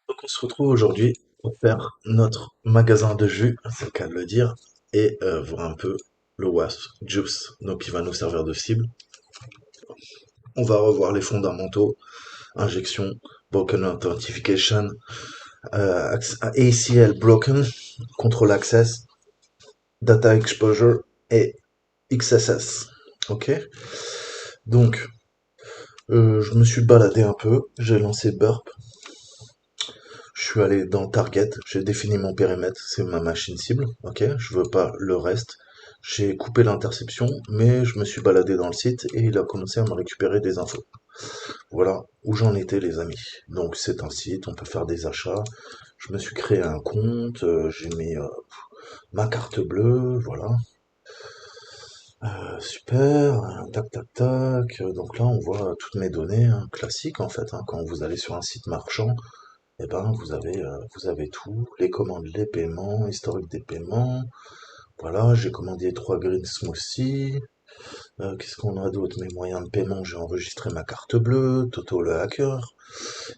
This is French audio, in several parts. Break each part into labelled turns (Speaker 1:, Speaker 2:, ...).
Speaker 1: Donc on se retrouve aujourd'hui pour faire notre magasin de jus, c'est le cas de le dire, et voir un peu le WASP Juice, donc il va nous servir de cible. On va revoir les fondamentaux, injection, broken authentication, ACL broken, control access, data exposure et XSS. Ok. Donc je me suis baladé un peu, j'ai lancé Burp, je suis allé dans Target, j'ai défini mon périmètre, c'est ma machine cible, ok, je veux pas le reste. J'ai coupé l'interception, mais je me suis baladé dans le site et il a commencé à me récupérer des infos. Voilà où j'en étais, les amis. Donc c'est un site, on peut faire des achats. Je me suis créé un compte, j'ai mis ma carte bleue, voilà. Super, tac tac tac. Donc là on voit toutes mes données, hein, classiques en fait, hein. Quand vous allez sur un site marchand, eh ben, vous avez tout, les commandes, les paiements, historique des paiements. Voilà, j'ai commandé 3 green smoothies. Qu'est-ce qu'on a d'autre? Mes moyens de paiement, j'ai enregistré ma carte bleue, Toto le hacker.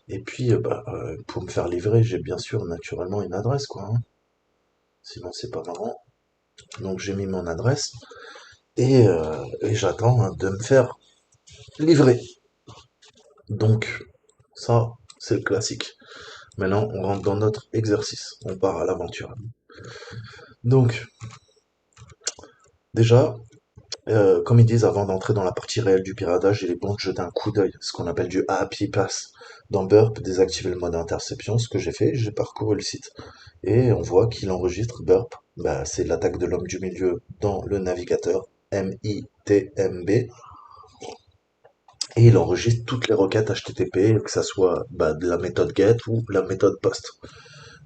Speaker 1: Et puis, pour me faire livrer, j'ai bien sûr, naturellement, une adresse, quoi, hein. Sinon, c'est pas marrant. Donc, j'ai mis mon adresse et j'attends, hein, de me faire livrer. Donc, ça, c'est le classique. Maintenant, on rentre dans notre exercice. On part à l'aventure. Donc, déjà, comme ils disent, avant d'entrer dans la partie réelle du piratage, il est bon de jeter un coup d'œil, ce qu'on appelle du Happy Pass. Dans Burp, désactiver le mode interception, ce que j'ai fait, j'ai parcouru le site. Et on voit qu'il enregistre Burp. Bah, c'est l'attaque de l'homme du milieu dans le navigateur, MITMB. Et il enregistre toutes les requêtes HTTP, que ça soit de la méthode GET ou la méthode POST.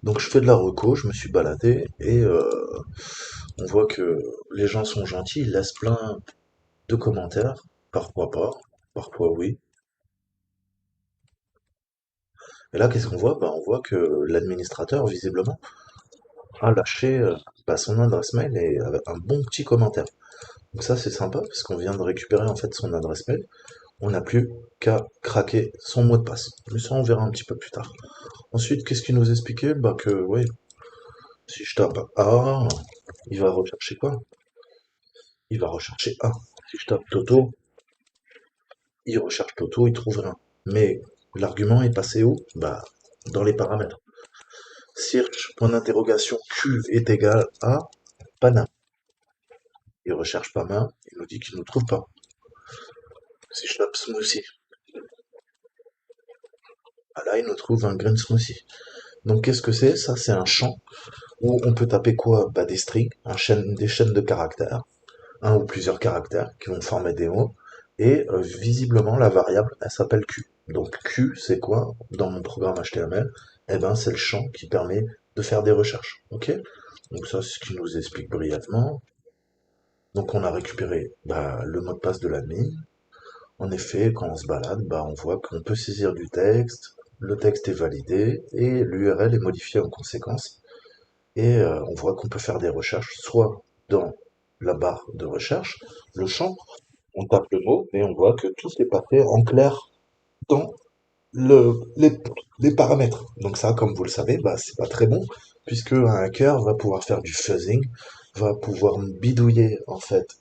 Speaker 1: Donc je fais de la reco, je me suis baladé et on voit que les gens sont gentils, ils laissent plein de commentaires, parfois pas, parfois oui. Et là, qu'est-ce qu'on voit? Bah, on voit que l'administrateur, visiblement, a lâché son adresse mail et avec un bon petit commentaire. Donc ça, c'est sympa, parce qu'on vient de récupérer en fait son adresse mail. On n'a plus qu'à craquer son mot de passe. Mais ça, on verra un petit peu plus tard. Ensuite, qu'est-ce qu'il nous expliquait? Bah que, oui, si je tape A, il va rechercher quoi? Il va rechercher A. Si je tape Toto, il recherche Toto, il trouve rien. Mais l'argument est passé où? Bah, dans les paramètres. Search, point d'interrogation, Q est égal à Pana. Il recherche Pana, il nous dit qu'il ne nous trouve pas. Si je tape smoothie, ah là, il nous trouve un green smoothie. Donc, qu'est-ce que c'est? Ça, c'est un champ où on peut taper quoi? Bah, des strings, des chaînes de caractères, un ou plusieurs caractères qui vont former des mots. Et visiblement, la variable, elle s'appelle Q. Donc, Q, c'est quoi dans mon programme HTML? Eh ben, c'est le champ qui permet de faire des recherches. Ok? Donc, ça, c'est ce qu'il nous explique brièvement. Donc on a récupéré le mot de passe de l'admin. En effet, quand on se balade, on voit qu'on peut saisir du texte, le texte est validé et l'URL est modifiée en conséquence. Et on voit qu'on peut faire des recherches soit dans la barre de recherche, le champ, on tape le mot et on voit que tout est passé en clair dans le, les, les paramètres. Donc ça, comme vous le savez, c'est pas très bon, puisque un hacker va pouvoir faire du fuzzing, va pouvoir bidouiller en fait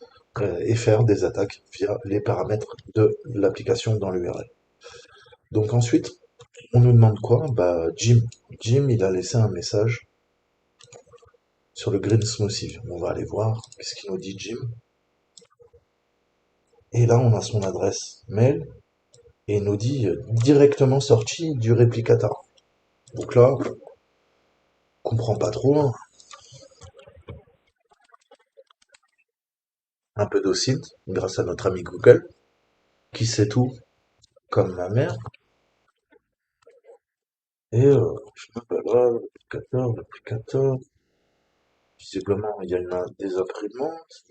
Speaker 1: et faire des attaques via les paramètres de l'application dans l'URL. Donc ensuite, on nous demande quoi? Jim, il a laissé un message sur le Green Smoothie. On va aller voir qu'est-ce qu'il nous dit Jim. Et là, on a son adresse mail et il nous dit directement sorti du réplicateur. Donc là, on comprend pas trop, hein. Un peu docile, grâce à notre ami Google, qui sait tout, comme ma mère. Et je me balade, l'applicateur. Visiblement, il y a des imprimantes,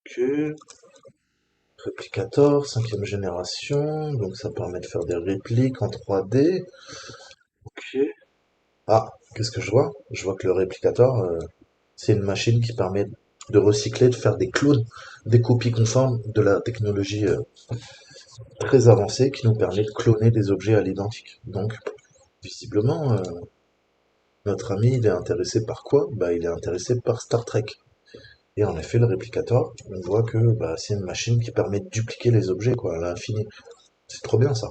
Speaker 1: ok. Réplicator, cinquième génération, donc ça permet de faire des répliques en 3D. Ok. Ah, qu'est-ce que je vois? Je vois que le réplicateur, c'est une machine qui permet de recycler, de faire des clones, des copies conformes de la technologie très avancé qui nous permet de cloner des objets à l'identique. Donc, visiblement, notre ami, il est intéressé par quoi? Bah, il est intéressé par Star Trek. Et en effet, le réplicateur, on voit que bah, c'est une machine qui permet de dupliquer les objets, quoi, à l'infini. C'est trop bien ça.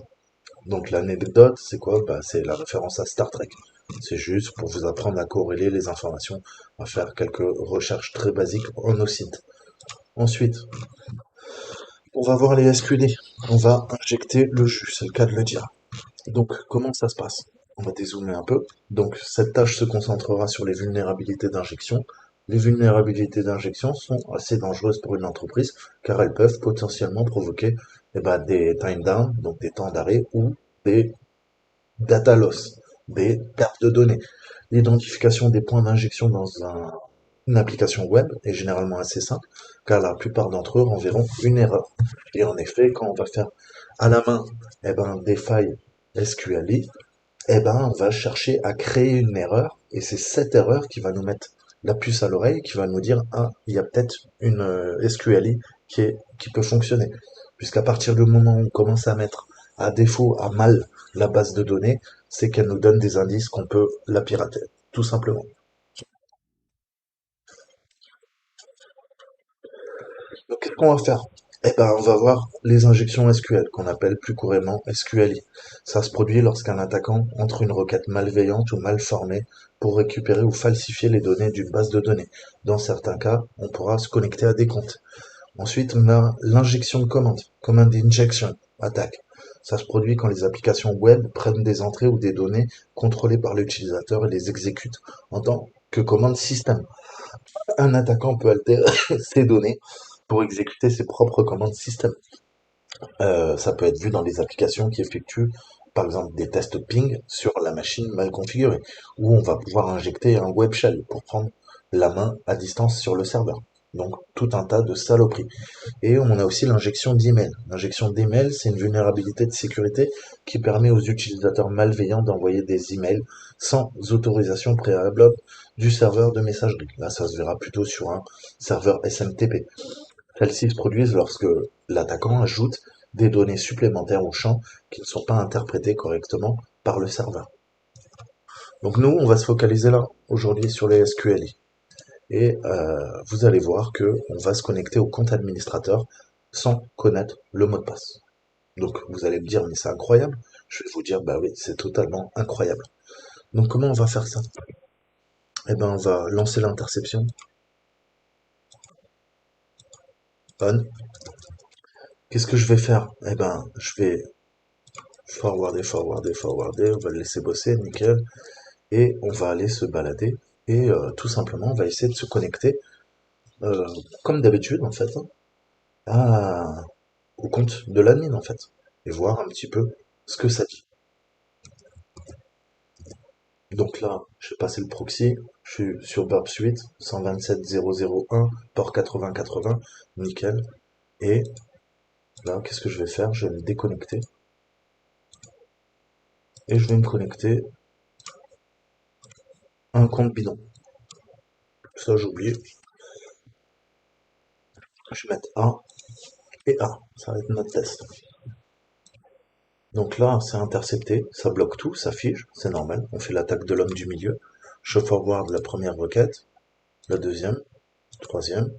Speaker 1: Donc l'anecdote, c'est quoi? Bah, c'est la référence à Star Trek. C'est juste pour vous apprendre à corréler les informations, à faire quelques recherches très basiques en nos sites. Ensuite, on va voir les SQL. On va injecter le jus, c'est le cas de le dire. Donc, comment ça se passe? On va dézoomer un peu. Donc, cette tâche se concentrera sur les vulnérabilités d'injection. Les vulnérabilités d'injection sont assez dangereuses pour une entreprise car elles peuvent potentiellement provoquer des time down, donc des temps d'arrêt ou des data loss, des pertes de données. L'identification des points d'injection une application web est généralement assez simple, car la plupart d'entre eux renverront une erreur. Et en effet, quand on va faire à la main des failles SQLi, on va chercher à créer une erreur, et c'est cette erreur qui va nous mettre la puce à l'oreille, qui va nous dire, ah, il y a peut-être une SQLi qui peut fonctionner. Puisqu'à partir du moment où on commence à mettre à défaut, à mal la base de données, c'est qu'elle nous donne des indices qu'on peut la pirater, tout simplement. Donc, qu'est-ce qu'on va faire? On va voir les injections SQL, qu'on appelle plus couramment SQLi. Ça se produit lorsqu'un attaquant entre une requête malveillante ou mal formée pour récupérer ou falsifier les données d'une base de données. Dans certains cas, on pourra se connecter à des comptes. Ensuite, on a l'injection de commandes, command injection, attaque. Ça se produit quand les applications web prennent des entrées ou des données contrôlées par l'utilisateur et les exécutent en tant que commande système. Un attaquant peut altérer ces données pour exécuter ses propres commandes système. Ça peut être vu dans les applications qui effectuent par exemple des tests ping sur la machine mal configurée, où on va pouvoir injecter un web shell pour prendre la main à distance sur le serveur. Donc tout un tas de saloperies. Et on a aussi l'injection d'email. L'injection d'email, c'est une vulnérabilité de sécurité qui permet aux utilisateurs malveillants d'envoyer des emails sans autorisation préalable du serveur de messagerie. Là, ça se verra plutôt sur un serveur SMTP. Celles-ci se produisent lorsque l'attaquant ajoute des données supplémentaires au champ qui ne sont pas interprétées correctement par le serveur. Donc nous, on va se focaliser là aujourd'hui sur les SQLi. Et vous allez voir que on va se connecter au compte administrateur sans connaître le mot de passe. Donc vous allez me dire, mais c'est incroyable. Je vais vous dire, bah oui, c'est totalement incroyable. Donc comment on va faire ça? On va lancer l'interception. On. Qu'est-ce que je vais faire? Je vais forwarder, on va le laisser bosser, nickel. Et on va aller se balader. Et tout simplement, on va essayer de se connecter, euh, comme d'habitude en fait, au compte de l'admin en fait. Et voir un petit peu ce que ça dit. Donc là, je vais passer le proxy, je suis sur Burp Suite, 127.0.0.1, port 80.80, nickel. Et là, qu'est-ce que je vais faire? Je vais me déconnecter et je vais me connecter à un compte bidon. Ça, j'ai oublié. Je vais mettre A et A. Ça va être notre test. Donc là, c'est intercepté, ça bloque tout, ça fige, c'est normal. On fait l'attaque de l'homme du milieu. Je forward la première requête, la deuxième, troisième,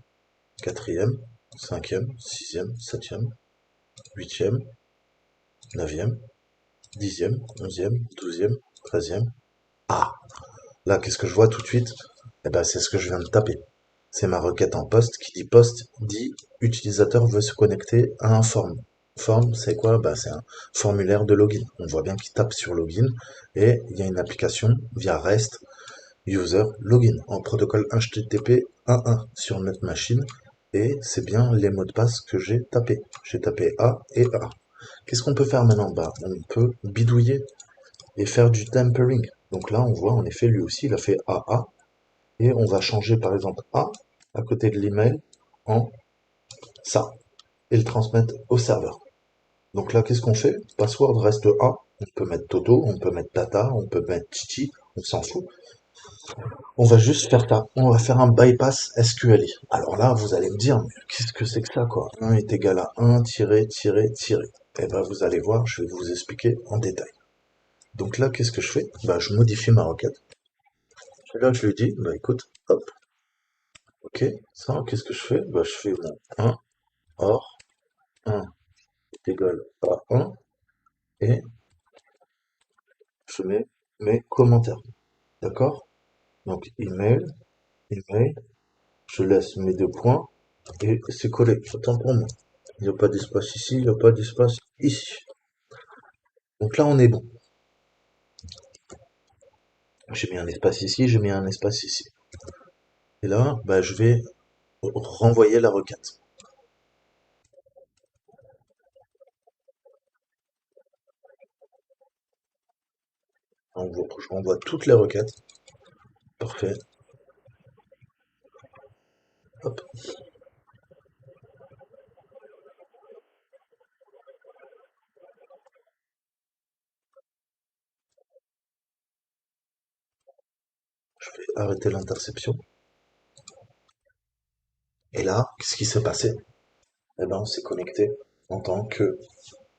Speaker 1: quatrième, cinquième, sixième, septième, huitième, neuvième, dixième, onzième, douzième, treizième. Ah! Là, qu'est-ce que je vois tout de suite? C'est ce que je viens de taper. C'est ma requête en poste qui dit poste dit utilisateur veut se connecter à un form. Form, c'est quoi? C'est un formulaire de login. On voit bien qu'il tape sur login et il y a une application via REST user login en protocole HTTP 1.1 sur notre machine et c'est bien les mots de passe que j'ai tapés. J'ai tapé A et A. Qu'est-ce qu'on peut faire maintenant? On peut bidouiller et faire du tampering. Donc là, on voit en effet lui aussi, il a fait AA et on va changer par exemple A à côté de l'email en ça et le transmettre au serveur. Donc là, qu'est-ce qu'on fait? Password reste A. On peut mettre Toto, on peut mettre Tata, on peut mettre Titi, on s'en fout. On va juste faire ça. On va faire un bypass SQLi. Alors là, vous allez me dire, mais qu'est-ce que c'est que ça, quoi? 1 est égal à 1, tiré, tiré, tiré. Et ben vous allez voir, je vais vous expliquer en détail. Donc là, qu'est-ce que je fais? Bah, je modifie ma requête. Et là, je lui dis, bah écoute, hop, ok, ça, qu'est-ce que je fais? Bah, je fais mon 1, or, 1 est égal à 1, et je mets mes commentaires. D'accord? Donc, email, email, je laisse mes deux points, et c'est collé. Autant pour moi. Il n'y a pas d'espace ici, il n'y a pas d'espace ici. Donc là, on est bon. J'ai mis un espace ici, j'ai mis un espace ici. Et là, bah, je vais renvoyer la requête. Je renvoie toutes les requêtes. Parfait. Hop. Je vais arrêter l'interception. Et là, qu'est-ce qui s'est passé? Eh ben, on s'est connecté en tant que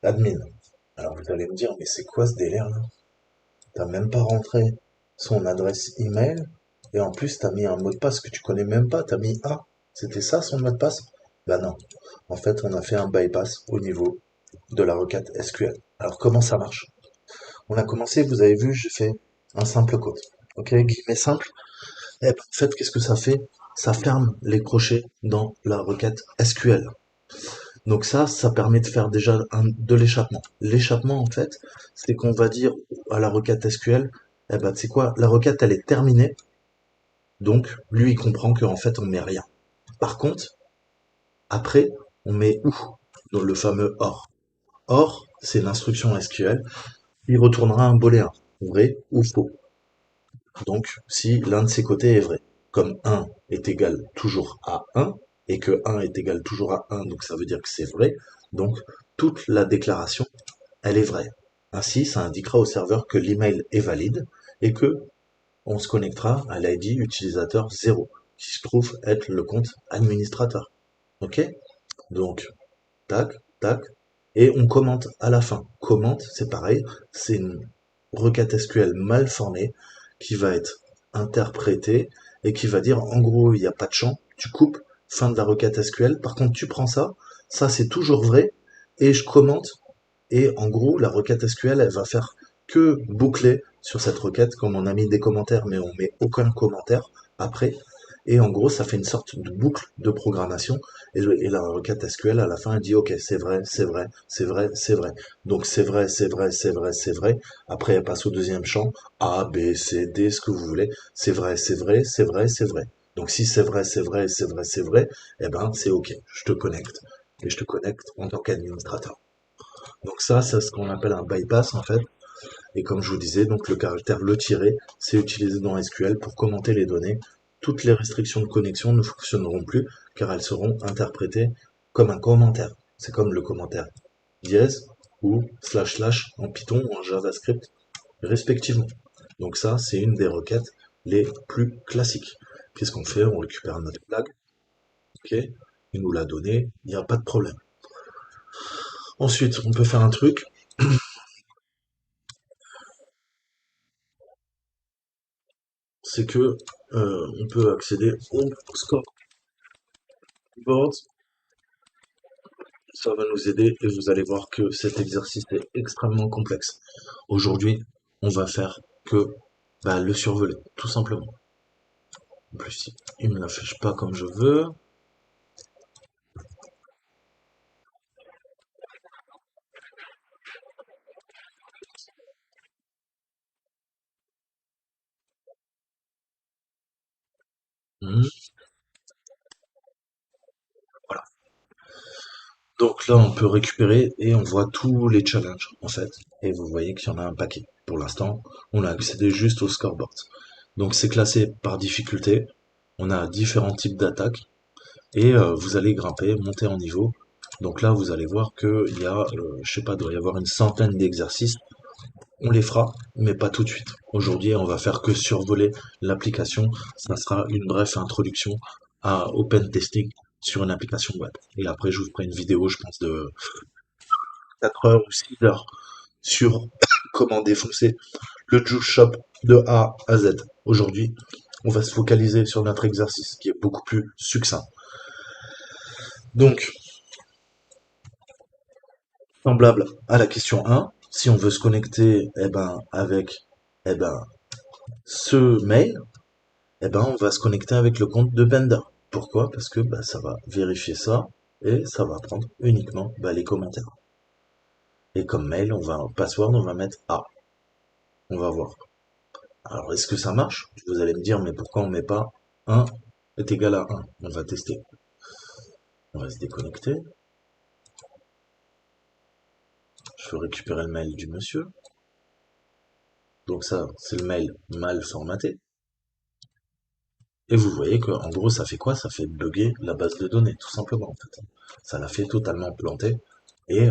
Speaker 1: admin. Alors vous allez me dire, mais c'est quoi ce délire là? T'as même pas rentré son adresse email et en plus t'as mis un mot de passe que tu connais même pas, t'as mis A. C'était ça son mot de passe? Bah non. En fait, on a fait un bypass au niveau de la requête SQL. Alors comment ça marche? On a commencé, vous avez vu, j'ai fait un simple code. Ok, guillemets simple. Et ben, en fait, qu'est-ce que ça fait? Ça ferme les crochets dans la requête SQL. Donc ça permet de faire déjà de l'échappement. L'échappement, en fait, c'est qu'on va dire à la requête SQL, eh ben, tu sais quoi, la requête, elle est terminée, donc lui, il comprend qu'en fait, on met rien. Par contre, après, on met où? Dans le fameux OR. OR, c'est l'instruction SQL, il retournera un booléen, vrai ou faux. Donc, si l'un de ces côtés est vrai, comme 1 est égal toujours à 1, et que 1 est égal toujours à 1, donc ça veut dire que c'est vrai, donc toute la déclaration, elle est vraie. Ainsi, ça indiquera au serveur que l'email est valide et que on se connectera à l'ID utilisateur 0, qui se trouve être le compte administrateur. Ok? Donc, tac, tac, et on commente à la fin. Commente, c'est pareil, c'est une requête SQL mal formée qui va être interprétée et qui va dire en gros il n'y a pas de champ, tu coupes, fin de la requête SQL. Par contre, tu prends ça c'est toujours vrai, et je commente, et en gros la requête SQL elle va faire que boucler sur cette requête, comme on a mis des commentaires mais on met aucun commentaire après, et en gros, ça fait une sorte de boucle de programmation. Et la requête SQL, à la fin, elle dit, OK, c'est vrai, c'est vrai, c'est vrai, c'est vrai. Donc, c'est vrai, c'est vrai, c'est vrai, c'est vrai. Après, elle passe au deuxième champ. A, B, C, D, ce que vous voulez. C'est vrai, c'est vrai, c'est vrai, c'est vrai. Donc, si c'est vrai, c'est vrai, c'est vrai, c'est vrai, eh ben, c'est OK. Je te connecte. Et je te connecte en tant qu'administrateur. Donc, ça, c'est ce qu'on appelle un bypass, en fait. Et comme je vous disais, donc le caractère le tiré, c'est utilisé dans SQL pour commenter les données. Toutes les restrictions de connexion ne fonctionneront plus car elles seront interprétées comme un commentaire. C'est comme le commentaire dièse ou slash slash en Python ou en JavaScript respectivement. Donc ça, c'est une des requêtes les plus classiques. Qu'est-ce qu'on fait? On récupère notre flag, ok, il nous l'a donné, il n'y a pas de problème. Ensuite, on peut faire un truc, c'est que on peut accéder au scoreboard. Ça va nous aider et vous allez voir que cet exercice est extrêmement complexe. Aujourd'hui, on va faire que le survoler, tout simplement. En plus, il me l'affiche pas comme je veux. Hmm, voilà. Donc là, on peut récupérer et on voit tous les challenges, en fait. Et vous voyez qu'il y en a un paquet. Pour l'instant, on a accédé juste au scoreboard. Donc c'est classé par difficulté. On a différents types d'attaques. Et vous allez grimper, monter en niveau. Donc là, vous allez voir qu'il y a, je sais pas, doit y avoir une centaine d'exercices. On les fera, mais pas tout de suite. Aujourd'hui, on va faire que survoler l'application. Ça sera une brève introduction à Open Testing sur une application web. Et après, je vous ferai une vidéo, je pense, 4 heures ou 6 heures sur comment défoncer le juice shop de A à Z. Aujourd'hui, on va se focaliser sur notre exercice qui est beaucoup plus succinct. Donc, semblable à la question 1, si on veut se connecter avec ce mail, on va se connecter avec le compte de Bender. Pourquoi? Parce que ça va vérifier ça et ça va prendre uniquement les commentaires. Et comme mail, password, on va mettre A. On va voir. Alors, est-ce que ça marche? Vous allez me dire, mais pourquoi on met pas 1 est égal à 1? On va tester. On va se déconnecter. Je veux récupérer le mail du monsieur. Donc ça, c'est le mail mal formaté. Et vous voyez que, en gros, ça fait quoi? Ça fait bugger la base de données, tout simplement, en fait. Ça l'a fait totalement planter et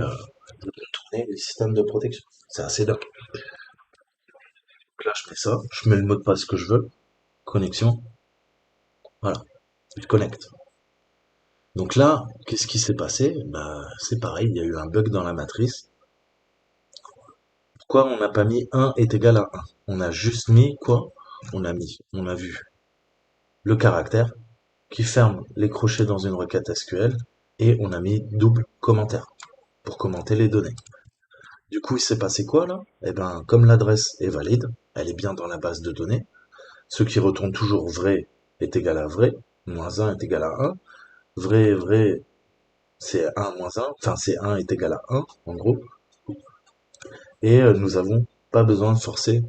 Speaker 1: contourner les systèmes de protection. C'est assez dingue. Donc là, je mets ça, je mets le mot de passe que je veux, connexion, voilà, je connecte. Donc là, qu'est-ce qui s'est passé? C'est pareil, il y a eu un bug dans la matrice. Pourquoi on n'a pas mis 1 est égal à 1? On a juste mis quoi? On a vu le caractère qui ferme les crochets dans une requête SQL et on a mis double commentaire pour commenter les données. Du coup, il s'est passé quoi là? Comme l'adresse est valide, elle est bien dans la base de données, ce qui retourne toujours vrai est égal à vrai, moins 1 est égal à 1, vrai, c'est 1 moins 1, enfin c'est 1 est égal à 1, en gros, et nous avons pas besoin de forcer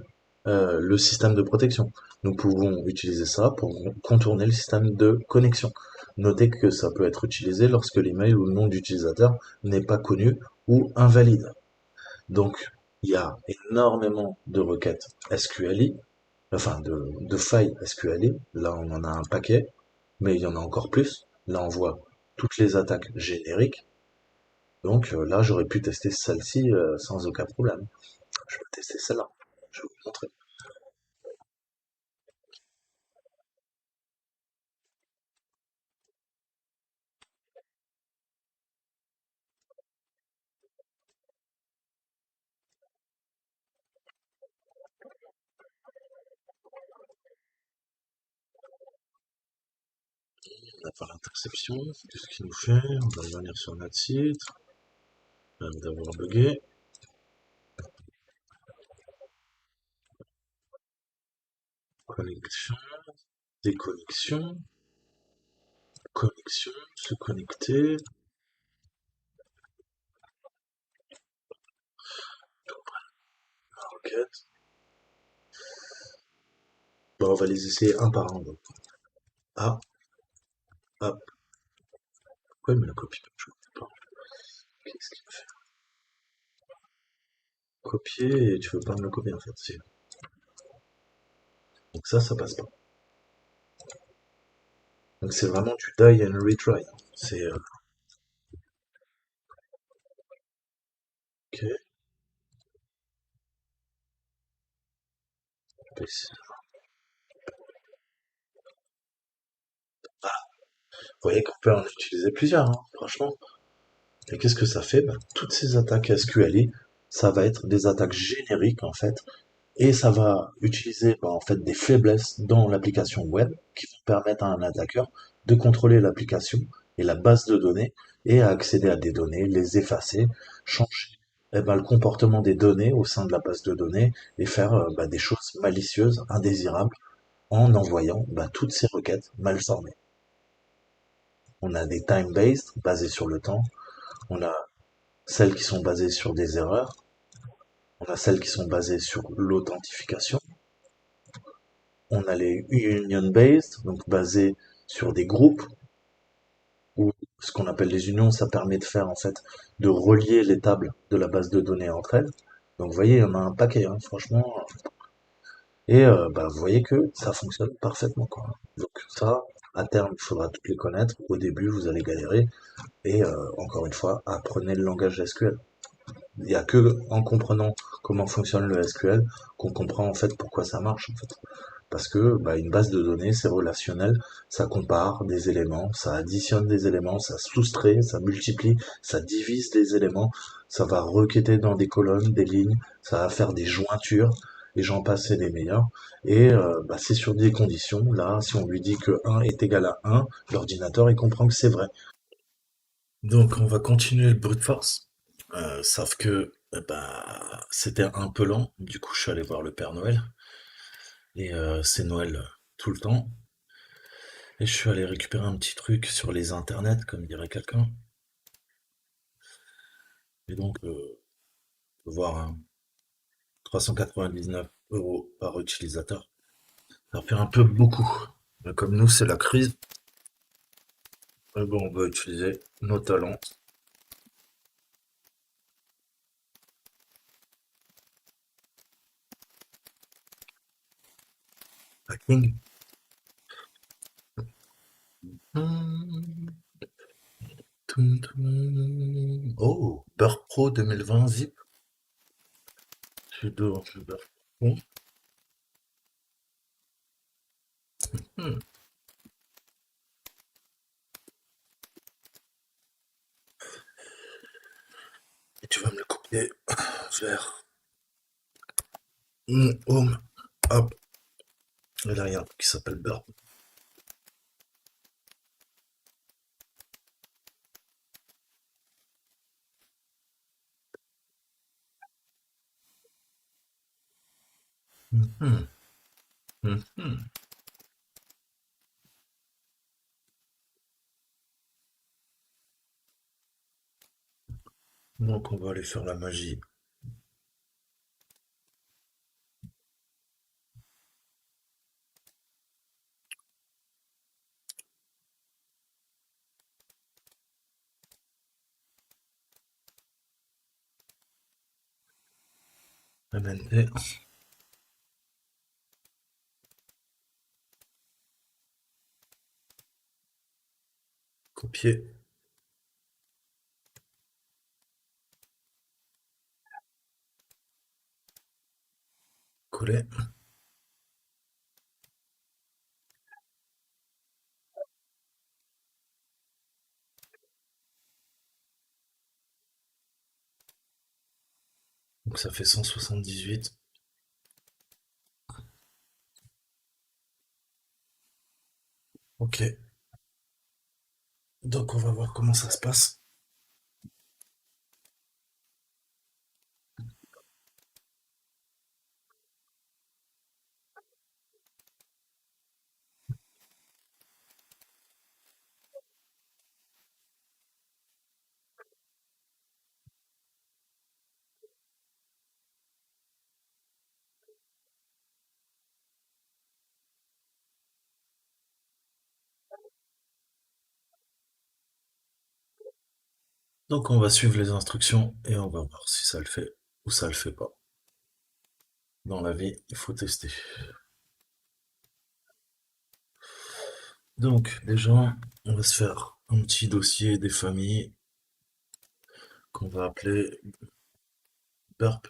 Speaker 1: le système de protection. Nous pouvons utiliser ça pour contourner le système de connexion. Notez que ça peut être utilisé lorsque l'email ou le nom d'utilisateur n'est pas connu ou invalide. Donc, il y a énormément de requêtes SQLi, enfin de failles SQLi. Là, on en a un paquet, mais il y en a encore plus. Là, on voit toutes les attaques génériques. Donc là, j'aurais pu tester celle-ci sans aucun problème. Je vais tester celle-là. Je vais vous montrer. On va faire l'interception. Qu'est-ce qu'il nous fait? On va revenir sur notre site. D'avoir bugué. Connexion. Déconnexion. Connexion. Se connecter. Requête. Bon, on va les essayer un par un. Donc. Ah, hop. Pourquoi il me la copie pas? Je comprends pas. Qu'est-ce qu'il me fait? Copier et tu veux pas me le copier en fait. Si. Donc ça passe pas. Donc c'est vraiment du die and retry. C'est ok. Vous voyez qu'on peut en utiliser plusieurs, hein, franchement. Et qu'est-ce que ça fait? Toutes ces attaques SQLi, ça va être des attaques génériques en fait, et ça va utiliser en fait des faiblesses dans l'application web qui vont permettre à un attaqueur de contrôler l'application et la base de données et à accéder à des données, les effacer, changer le comportement des données au sein de la base de données et faire des choses malicieuses, indésirables en envoyant toutes ces requêtes mal formées. On a des time-based, basées sur le temps. On a celles qui sont basées sur des erreurs. On a celles qui sont basées sur l'authentification. On a les union-based, donc basées sur des groupes, ou ce qu'on appelle les unions, ça permet de faire en fait, de relier les tables de la base de données entre elles. Donc vous voyez, il y en a un paquet, hein, franchement. Et vous voyez que ça fonctionne parfaitement, quoi. Donc ça, à terme, il faudra toutes les connaître. Au début, vous allez galérer. Et encore une fois, apprenez le langage SQL. Il n'y a que en comprenant comment fonctionne le SQL qu'on comprend en fait pourquoi ça marche en fait. Parce que bah, une base de données, c'est relationnel, ça compare des éléments, ça additionne des éléments, ça soustrait, ça multiplie, ça divise des éléments, ça va requêter dans des colonnes, des lignes, ça va faire des jointures, et j'en passe et des meilleurs. Et bah, c'est sur des conditions. Là, si on lui dit que un est égal à un, l'ordinateur, il comprend que c'est vrai. Donc on va continuer le brute force. Sauf que bah, c'était un peu lent. Du coup, je suis allé voir le Père Noël. Et c'est Noël tout le temps. Et je suis allé récupérer un petit truc sur les internets, comme dirait quelqu'un. Et donc, voir un 399 € par utilisateur. Ça fait un peu beaucoup. Mais comme nous, c'est la crise, bon, on va utiliser nos talents. Hacking. Oh, Beurre Pro 2020 zip. Sudo Beurre Pro. Hmm. Et tu vas me le copier vers mon home. Hop. Et là, il y a un truc qui s'appelle Beurre. Mhm. Mhm. Donc, on va aller faire la magie. MNT. Copier. Coller. Donc, ça fait 178. Ok. Donc, on va voir comment ça se passe. Donc, on va suivre les instructions et on va voir si ça le fait ou ça le fait pas. Dans la vie, il faut tester. Donc, déjà, on va se faire un petit dossier des familles qu'on va appeler Burp.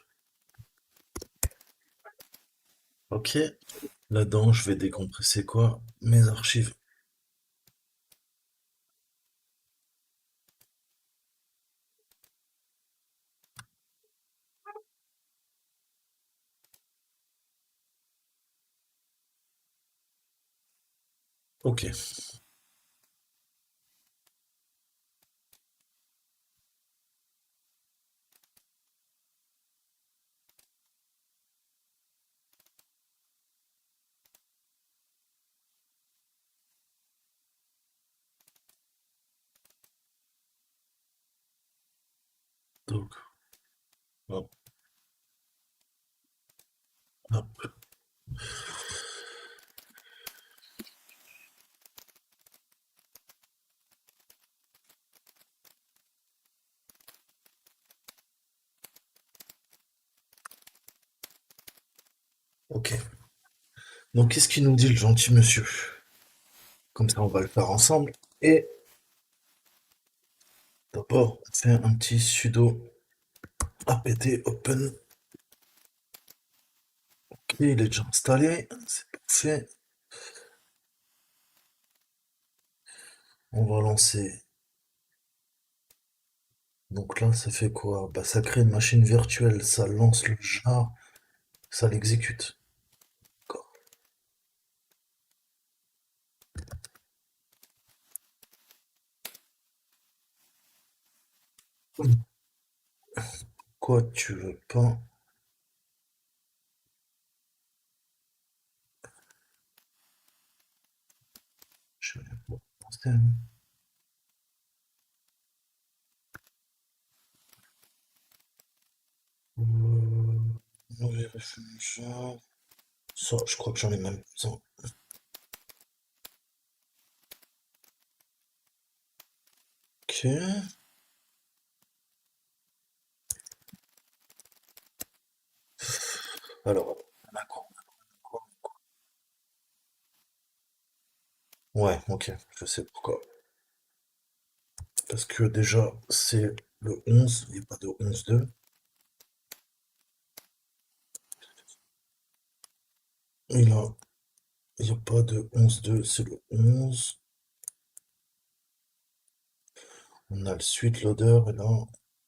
Speaker 1: Ok. Là-dedans, je vais décompresser quoi? Mes archives. Ok. Donc, hop, hop. Ok. Donc, qu'est-ce qu'il nous dit le gentil monsieur? Comme ça, on va le faire ensemble. Et d'abord, on fait un petit sudo apt open. Ok, il est déjà installé. C'est fait, on va lancer. Donc là, ça fait quoi? Bah, ça crée une machine virtuelle, ça lance le jar, ça l'exécute. D'accord. Quoi, tu veux pas? Je vais pas penser. Mauvais réfléchir. Ça, je crois que j'en ai même besoin. Ok. Alors, on a quoi? Quoi. Ouais, ok, je sais pourquoi. Parce que déjà, c'est le 11, il n'y a pas de 11-2. Il a, il n'y a pas de 11-2, c'est le 11. On a le suite loader et là,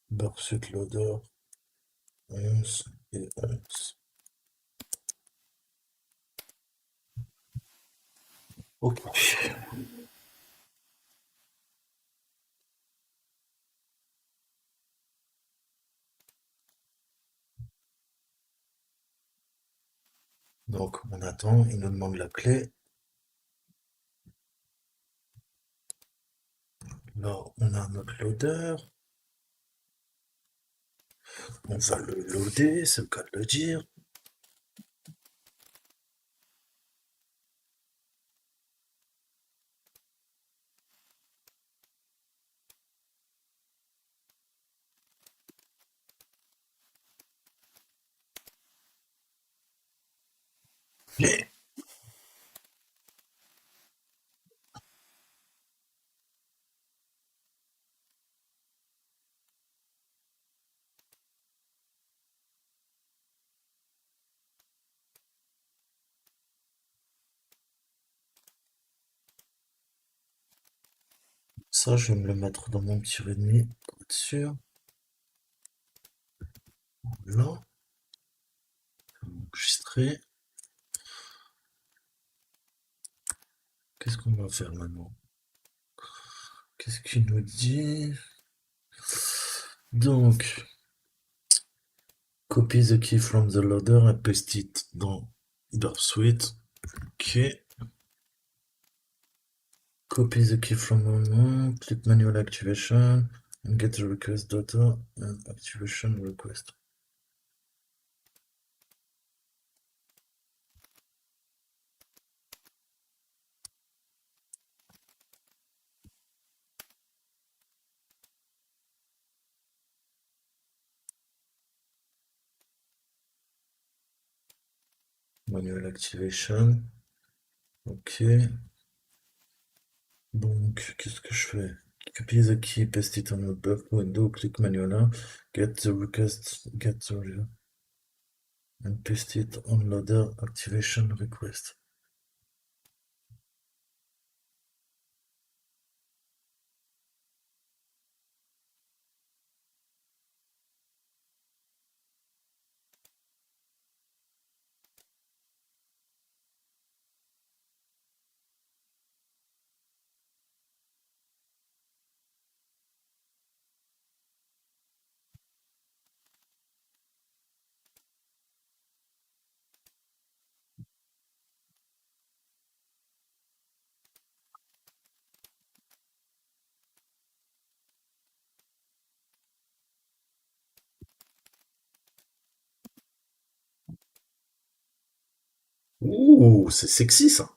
Speaker 1: burp suite loader 11 et 11. Ok. Donc, on attend, il nous demande la clé. Là, on a notre loader. On va le loader, c'est le cas de le dire. Ça, je vais me le mettre dans mon petit readme pour être sûr. Là, enregistré. Qu'est-ce qu'on va faire maintenant? Qu'est-ce qu'il nous dit? Donc, copy the key from the loader et paste it dans Burp Suite. Ok. Copy the key from click manual activation and get the request data and activation request. Manual activation. Ok. Donc, qu'est-ce que je fais? Copy the key, paste it on the burp window, click manual, get the request, get the and paste it on loader activation request. Ouh, c'est sexy ça.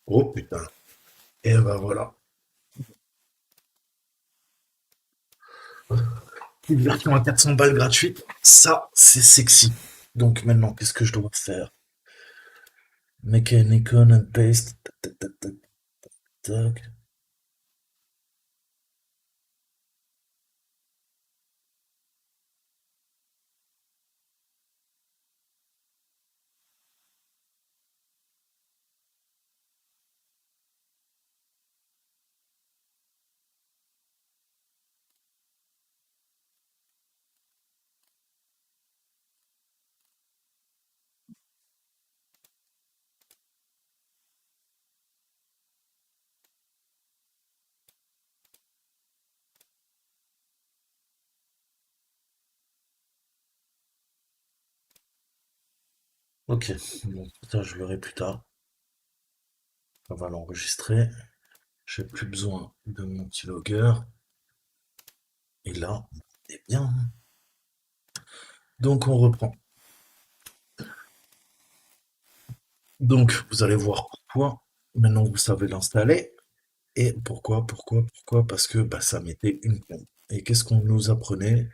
Speaker 1: Oh putain. Et ben voilà. Une version à 400 balles gratuite. Ça, c'est sexy. Donc maintenant, qu'est-ce que je dois faire? Make an icon and paste. Tac, tac, tac, tac, tac. Ok, bon, ça je l'aurai plus tard. On va l'enregistrer. J'ai plus besoin de mon keylogger. Et là, on est bien. Donc on reprend. Donc vous allez voir pourquoi. Maintenant vous savez l'installer. Et pourquoi? Parce que bah, ça mettait une plombe. Et qu'est-ce qu'on nous apprenait?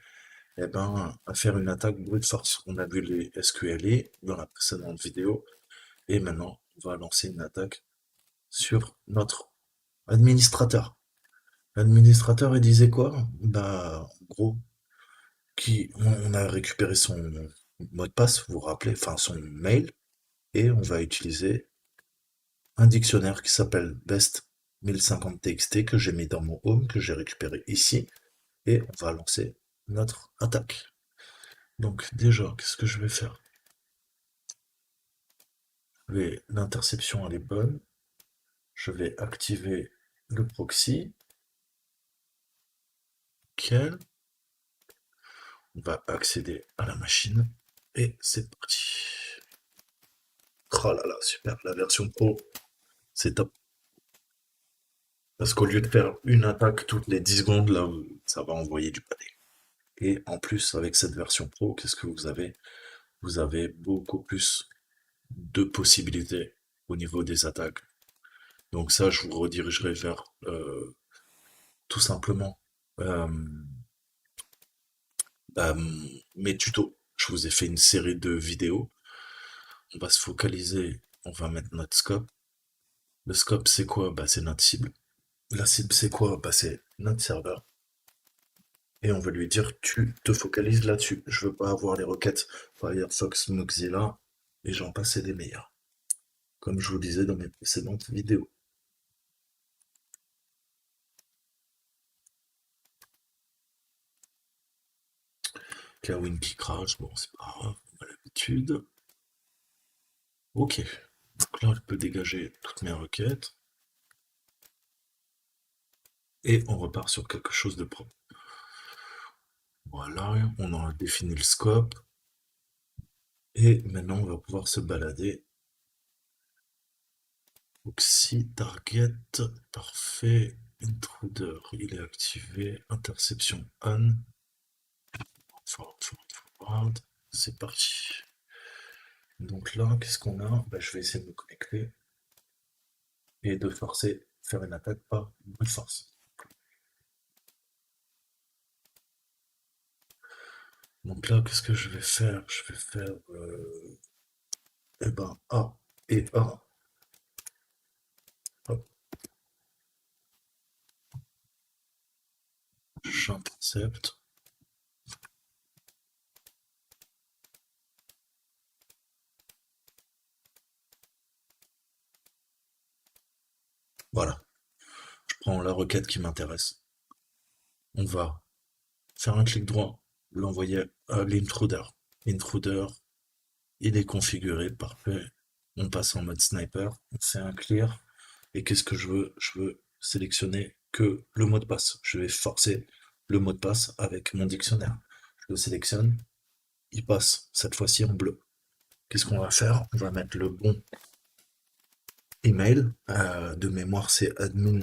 Speaker 1: Eh ben, à faire une attaque brute force. On a vu les SQLE dans la précédente vidéo. Et maintenant, on va lancer une attaque sur notre administrateur. L'administrateur, il disait quoi? Bah, en gros, on a récupéré son mot de passe, vous vous rappelez, enfin son mail, et on va utiliser un dictionnaire qui s'appelle best 1050txt que j'ai mis dans mon home, que j'ai récupéré ici, et on va lancer notre attaque. Donc déjà, qu'est-ce que je vais faire? L'interception elle est bonne, je vais activer le proxy, nickel, on va accéder à la machine, et c'est parti. Oh là là, super, la version pro, c'est top. Parce qu'au lieu de faire une attaque toutes les 10 secondes, là, ça va envoyer du pâté. Et en plus, avec cette version pro, qu'est-ce que vous avez? Vous avez beaucoup plus de possibilités au niveau des attaques. Donc ça, je vous redirigerai vers tout simplement euh, bah, mes tutos. Je vous ai fait une série de vidéos. On va se focaliser, on va mettre notre scope. Le scope, c'est quoi? Bah, c'est notre cible. La cible, c'est quoi? Bah, c'est notre serveur. Et on va lui dire, tu te focalises là-dessus. Je veux pas avoir les requêtes Firefox, Mozilla, et j'en passe et des meilleurs. Comme je vous disais dans mes précédentes vidéos. Kawin qui crache, bon, c'est pas grave, on a l'habitude. Ok, donc là, je peux dégager toutes mes requêtes. Et on repart sur quelque chose de propre. Voilà, on a défini le scope. Et maintenant, on va pouvoir se balader. Proxy, target, parfait. Intruder, il est activé. Interception on. Forward. C'est parti. Donc là, qu'est-ce qu'on a? Bah, je vais essayer de me connecter et de forcer, faire une attaque par brute force. Donc là, qu'est-ce que je vais faire? Je vais faire eh ben A et A. Hop, j'intercepte. Voilà, je prends la requête qui m'intéresse. On va faire un clic droit, l'envoyer à l'intruder. L'intruder, il est configuré, parfait. On passe en mode sniper, on fait un clear. Et qu'est-ce que je veux? Je veux sélectionner que le mot de passe. Je vais forcer le mot de passe avec mon dictionnaire. Je le sélectionne, il passe cette fois-ci en bleu. Qu'est-ce qu'on va faire? On va mettre le bon email. De mémoire, c'est admin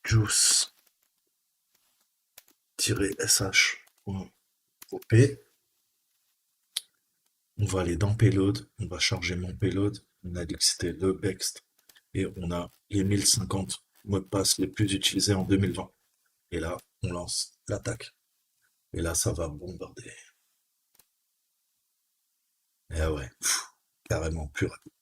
Speaker 1: juice-sh.op. On va aller dans Payload, on va charger mon payload. On a dit que c'était le Bext et on a les 1050 mots de passe les plus utilisés en 2020. Et là, on lance l'attaque. Et là, ça va bombarder. Et ah ouais, carrément plus rapide.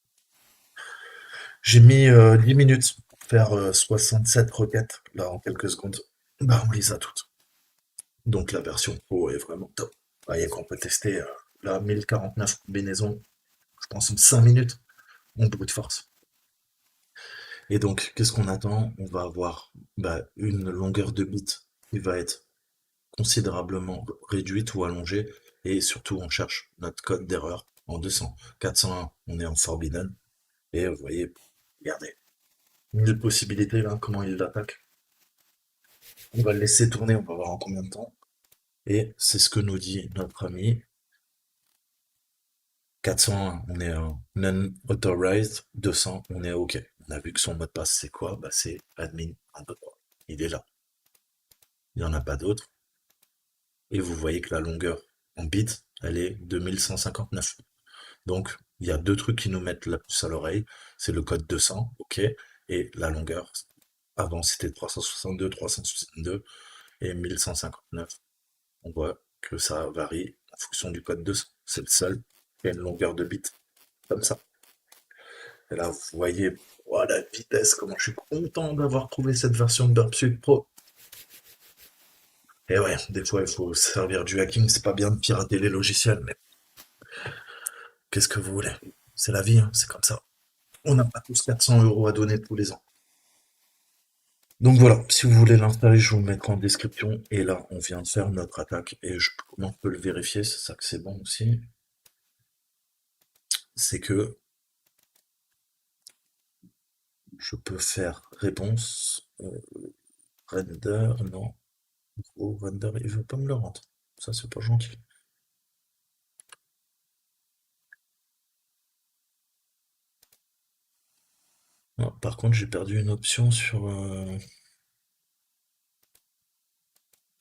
Speaker 1: J'ai mis 10 minutes pour faire 67 requêtes. Là, en quelques secondes, bah, on les a toutes. Donc la version Pro est vraiment top. Vous voyez qu'on peut tester la 1049 combinaisons, je pense en 5 minutes, en brute force. Et donc, qu'est-ce qu'on attend? On va avoir bah, une longueur de bit qui va être considérablement réduite ou allongée. Et surtout, on cherche notre code d'erreur en 200. 401, on est en forbidden. Et vous voyez, regardez, une possibilité là, comment il l'attaque. On va le laisser tourner, on va voir en combien de temps. Et c'est ce que nous dit notre ami. 401, on est en non-authorized. 200, on est OK. On a vu que son mot de passe, c'est quoi? Bah, c'est admin 1, 2, 3. Il est là. Il n'y en a pas d'autre. Et vous voyez que la longueur en bits, elle est 2159. Donc, il y a deux trucs qui nous mettent la puce à l'oreille. C'est le code 200, OK, et la longueur. Avant, c'était 362, 362 et 1159. On voit que ça varie en fonction du code 200. C'est le seul qui a une longueur de bits comme ça. Et là, vous voyez, oh, la vitesse, comment je suis content d'avoir trouvé cette version de Burpsuit Pro. Et ouais, des fois, il faut se servir du hacking. C'est pas bien de pirater les logiciels, mais qu'est-ce que vous voulez? C'est la vie, hein, c'est comme ça. On n'a pas tous 400 € à donner tous les ans. Donc voilà, si vous voulez l'installer, je vous le mettrai en description. Et là, on vient de faire notre attaque. Et comment on peut le vérifier? C'est ça que c'est bon aussi. C'est que je peux faire réponse, render, non. Gros render, il veut pas me le rendre. Ça, c'est pas gentil. Ah, par contre, j'ai perdu une option sur...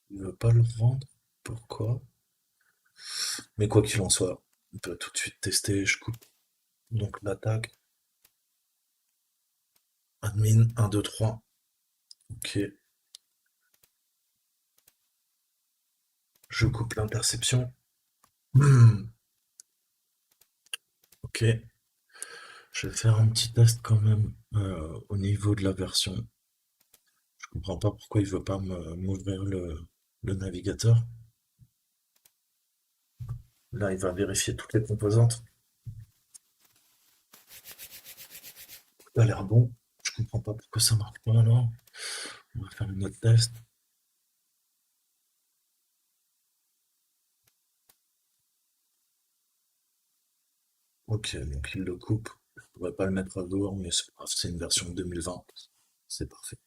Speaker 1: il veut pas le rendre. Pourquoi? Mais quoi qu'il en soit, on peut tout de suite tester. Je coupe donc l'attaque. Admin 1, 2, 3. Ok. Je coupe l'interception. Ok. Je vais faire un petit test quand même au niveau de la version. Je comprends pas pourquoi il veut pas m'ouvrir le navigateur. Là, il va vérifier toutes les composantes. Ça a l'air bon. Je comprends pas pourquoi ça marche pas alors. On va faire une autre test. Ok, donc il le coupe. Je pourrais pas le mettre à jour, mais c'est pas grave, c'est une version 2020. C'est parfait.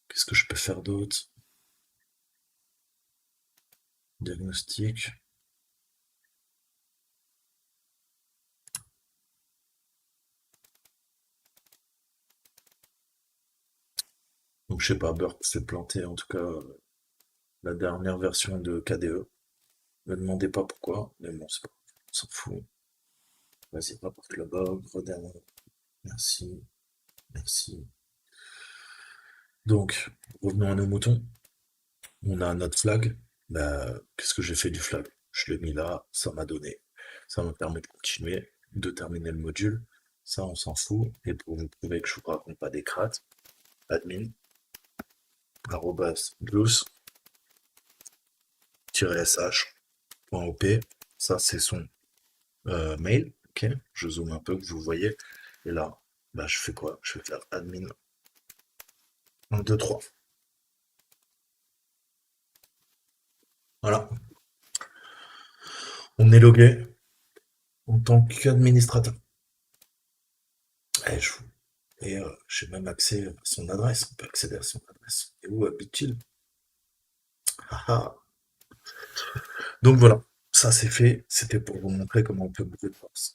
Speaker 1: Qu'est-ce que je peux faire d'autre? Diagnostic. Donc je sais pas, Burp s'est planté en tout cas la dernière version de KDE. Ne me demandez pas pourquoi, mais bon, c'est pas grave, on s'en fout. Vas-y, rapporte le bug, redémarre. Merci, merci. Donc, revenons à nos moutons. On a notre flag. Bah, qu'est-ce que j'ai fait du flag? Je l'ai mis là, ça m'a donné. Ça me permet de continuer, de terminer le module. Ça, on s'en fout. Et pour vous prouver que je vous raconte pas des crates, admin, arrobas, sh.op. Ça, c'est son mail. Ok, je zoome un peu, que vous voyez. Et là, bah, je fais quoi? Je vais faire admin 1, 2, 3. Voilà, on est logué en tant qu'administrateur. Et, j'ai même accès à son adresse. On peut accéder à son adresse. Et où habite-t-il? Ah, ah. Donc voilà, ça c'est fait. C'était pour vous montrer comment on peut bouger de force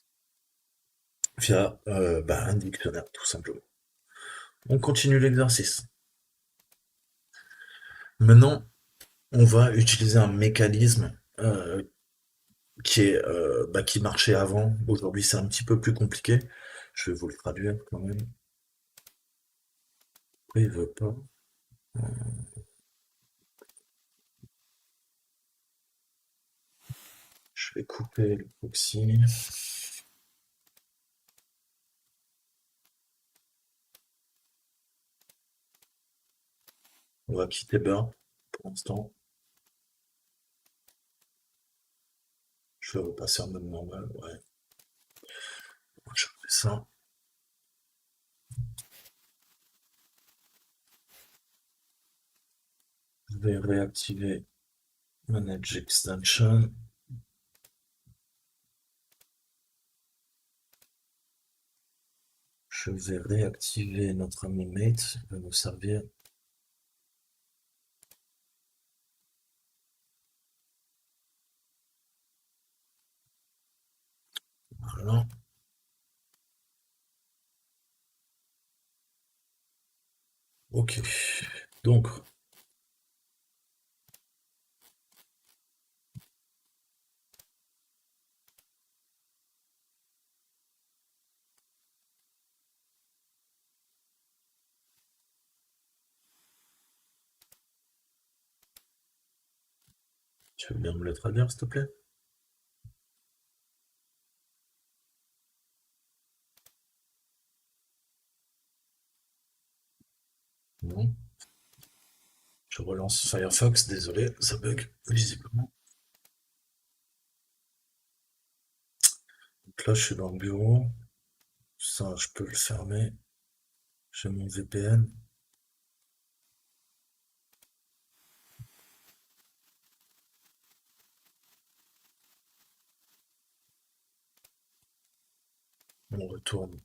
Speaker 1: via bah, un dictionnaire, tout simplement. On continue l'exercice. Maintenant, on va utiliser un mécanisme bah, qui marchait avant. Aujourd'hui, c'est un petit peu plus compliqué. Je vais vous le traduire quand même. Pourquoi il veut pas? Je vais couper le proxy. On va quitter Burp pour l'instant. Je vais repasser en mode normal. Ouais, je fais ça. Je vais réactiver Manage Extension. Je vais réactiver notre ami Mate. Il va nous servir. Voilà. Ok. Donc, tu veux bien me le traduire, s'il te plaît? Non. Je relance Firefox, désolé, ça bug visiblement. Donc là, je suis dans le bureau. Ça, je peux le fermer. J'ai mon VPN. On retourne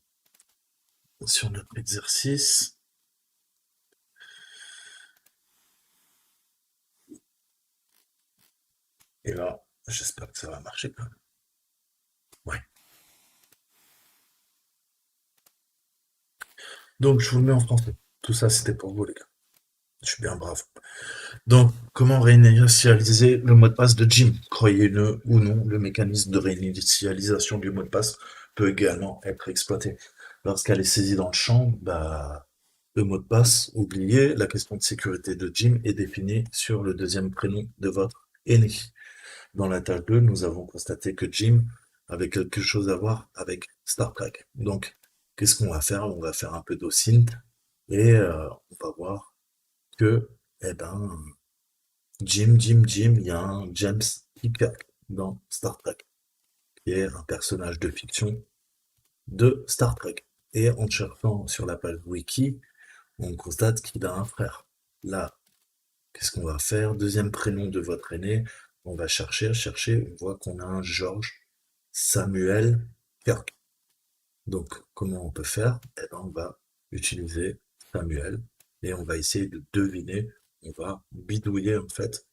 Speaker 1: sur notre exercice. Et là, j'espère que ça va marcher quand même. Ouais. Donc, je vous le mets en français. Tout ça, c'était pour vous, les gars. Je suis bien brave. Donc, comment réinitialiser le mot de passe de Jim? Croyez-le ou non, le mécanisme de réinitialisation du mot de passe peut également être exploité. Lorsqu'elle est saisie dans le champ, bah, le mot de passe, oublié, la question de sécurité de Jim est définie sur le deuxième prénom de votre aîné. Dans la tâche 2, nous avons constaté que Jim avait quelque chose à voir avec Star Trek. Donc, qu'est-ce qu'on va faire? On va faire un peu d'OSINT et on va voir que, eh ben, Jim, il y a un James Kirk dans Star Trek, qui est un personnage de fiction de Star Trek. Et en cherchant sur la page wiki, on constate qu'il a un frère. Là, qu'est-ce qu'on va faire? Deuxième prénom de votre aîné, on va chercher, on voit qu'on a un George Samuel Kirk. Donc, comment on peut faire? Eh ben, on va utiliser Samuel et on va essayer de deviner, on va bidouiller en fait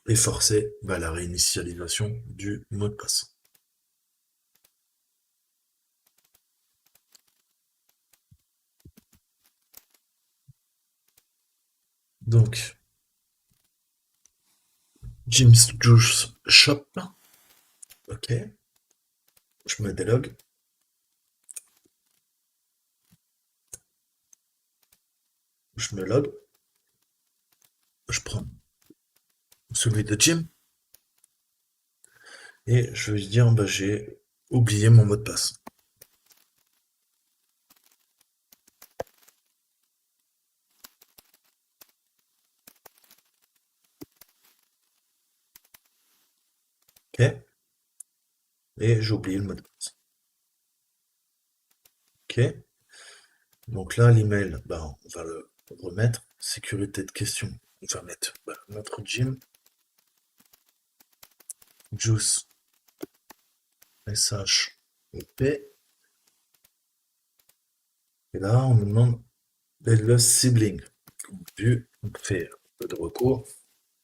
Speaker 1: et forcer la réinitialisation du mot de passe. Donc, Jim's Juice Shop, ok, je me délogue, je me log, je prends celui de Jim et je vais lui dire bah, j'ai oublié mon mot de passe. Ok, et j'ai oublié le mot de passe. Ok, donc là l'email, bah, on va le remettre. Sécurité de question, on va mettre notre Jim, Juice, SH, P. Et là on nous demande le sibling. Vu, on fait un peu de recours.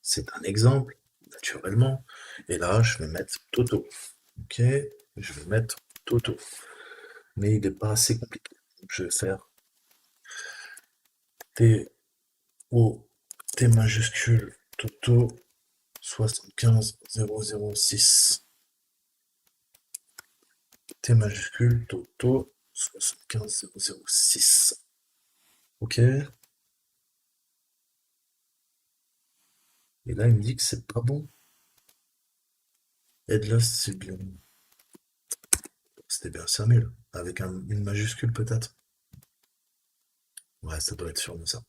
Speaker 1: C'est un exemple, naturellement. Et là, je vais mettre Toto. Ok, je vais mettre Toto. Mais il n'est pas assez compliqué. Donc, je vais faire T, O, T majuscule, Toto, 75006. T majuscule, Toto, 75006. Ok. Et là, il me dit que c'est pas bon. Headless sibling. C'était bien Samuel. Avec une majuscule peut-être. Ouais, ça doit être sûrement ça.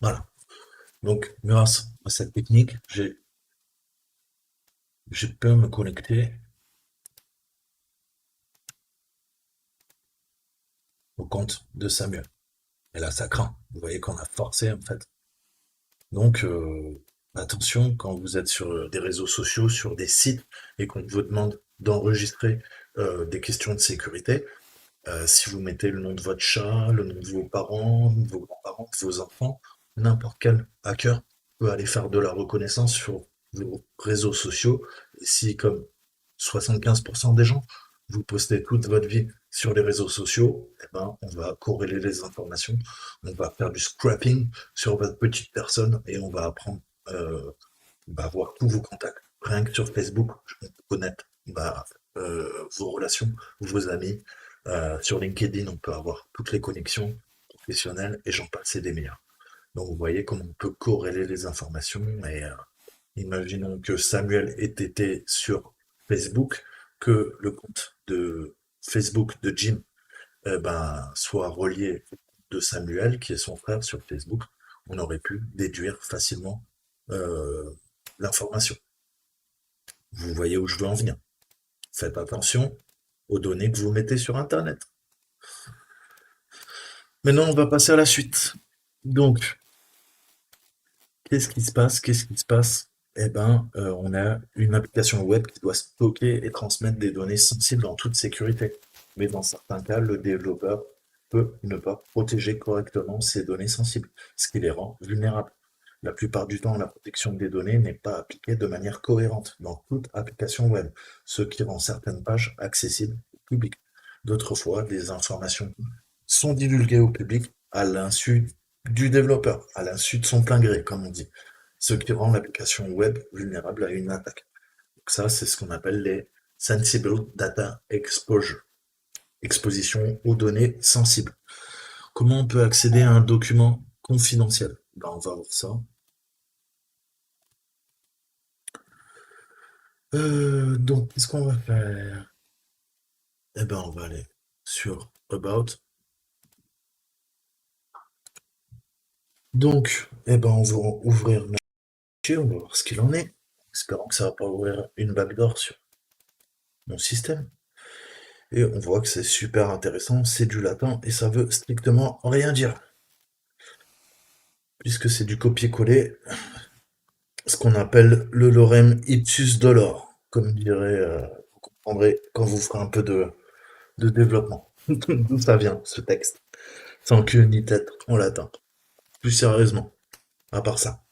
Speaker 1: Voilà. Donc, grâce à cette technique, je peux me connecter au compte de Samuel. Et là, ça craint. Vous voyez qu'on a forcé, en fait. Donc, attention quand vous êtes sur des réseaux sociaux, sur des sites, et qu'on vous demande d'enregistrer des questions de sécurité. Si vous mettez le nom de votre chat, le nom de vos grands-parents, de vos enfants, n'importe quel hacker peut aller faire de la reconnaissance sur vos réseaux sociaux. Et si, comme 75% des gens, vous postez toute votre vie sur les réseaux sociaux, eh ben, on va corréler les informations, on va faire du scrapping sur votre petite personne et on va apprendre, bah, voir tous vos contacts. Rien que sur Facebook, on peut connaître bah, vos relations, vos amis. Sur LinkedIn, on peut avoir toutes les connexions professionnelles et j'en passe et des meilleurs. Donc vous voyez comment on peut corréler les informations et imaginons que Samuel ait été sur Facebook, que le compte de Facebook de Jim ben, soit relié au compte de Samuel, qui est son frère sur Facebook. On aurait pu déduire facilement euh, l'information. Vous voyez où je veux en venir. Faites attention aux données que vous mettez sur Internet. Maintenant, on va passer à la suite. Donc, qu'est-ce qui se passe? Qu'est-ce qui se passe? Eh ben, on a une application web qui doit stocker et transmettre des données sensibles en toute sécurité. Mais dans certains cas, le développeur peut ne pas protéger correctement ces données sensibles, ce qui les rend vulnérables. La plupart du temps, la protection des données n'est pas appliquée de manière cohérente dans toute application web, ce qui rend certaines pages accessibles au public. D'autres fois, des informations sont divulguées au public à l'insu du développeur, à l'insu de son plein gré, comme on dit, ce qui rend l'application web vulnérable à une attaque. Donc ça, c'est ce qu'on appelle les Sensible Data Exposure, exposition aux données sensibles. Comment on peut accéder à un document confidentiel? Ben, on va voir ça. Donc, qu'est-ce qu'on va faire? Eh ben, on va aller sur About. Donc, eh ben, on va ouvrir notre fichier, on va voir ce qu'il en est. Espérant que ça va pas ouvrir une backdoor sur mon système. Et on voit que c'est super intéressant, c'est du latin et ça veut strictement rien dire. Puisque c'est du copier-coller, ce qu'on appelle le lorem ipsus dolor, comme dirait, vous comprendrez quand vous ferez un peu de développement. D'où ça vient, ce texte. Sans queue ni tête en latin. Plus sérieusement, à part ça.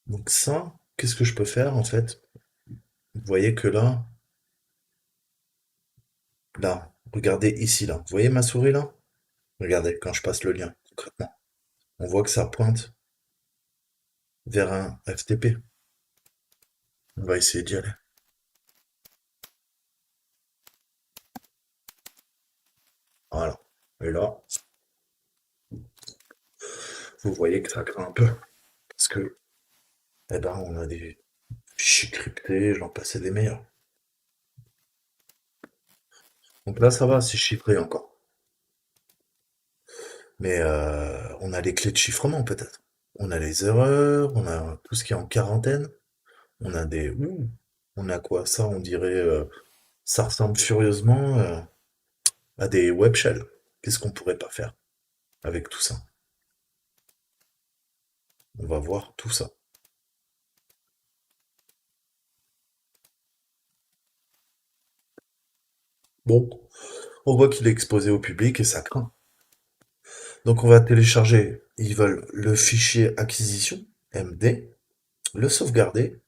Speaker 1: Donc ça, qu'est-ce que je peux faire en fait? Vous voyez que là, regardez ici là. Vous voyez ma souris là? Regardez quand je passe le lien, concrètement. On voit que ça pointe vers un FTP. On va essayer d'y aller. Voilà. Et là, vous voyez que ça craint un peu. Parce que, eh ben, on a des fichiers cryptés, j'en passais des meilleurs. Donc là, ça va, c'est chiffré encore. Mais on a les clés de chiffrement peut-être. On a les erreurs, on a tout ce qui est en quarantaine. On a des... Ouh, on a quoi? Ça, on dirait... ça ressemble furieusement à des web shells. Qu'est-ce qu'on pourrait pas faire avec tout ça? On va voir tout ça. Bon, on voit qu'il est exposé au public et ça craint. Donc on va télécharger, ils veulent le fichier acquisition, MD, le sauvegarder,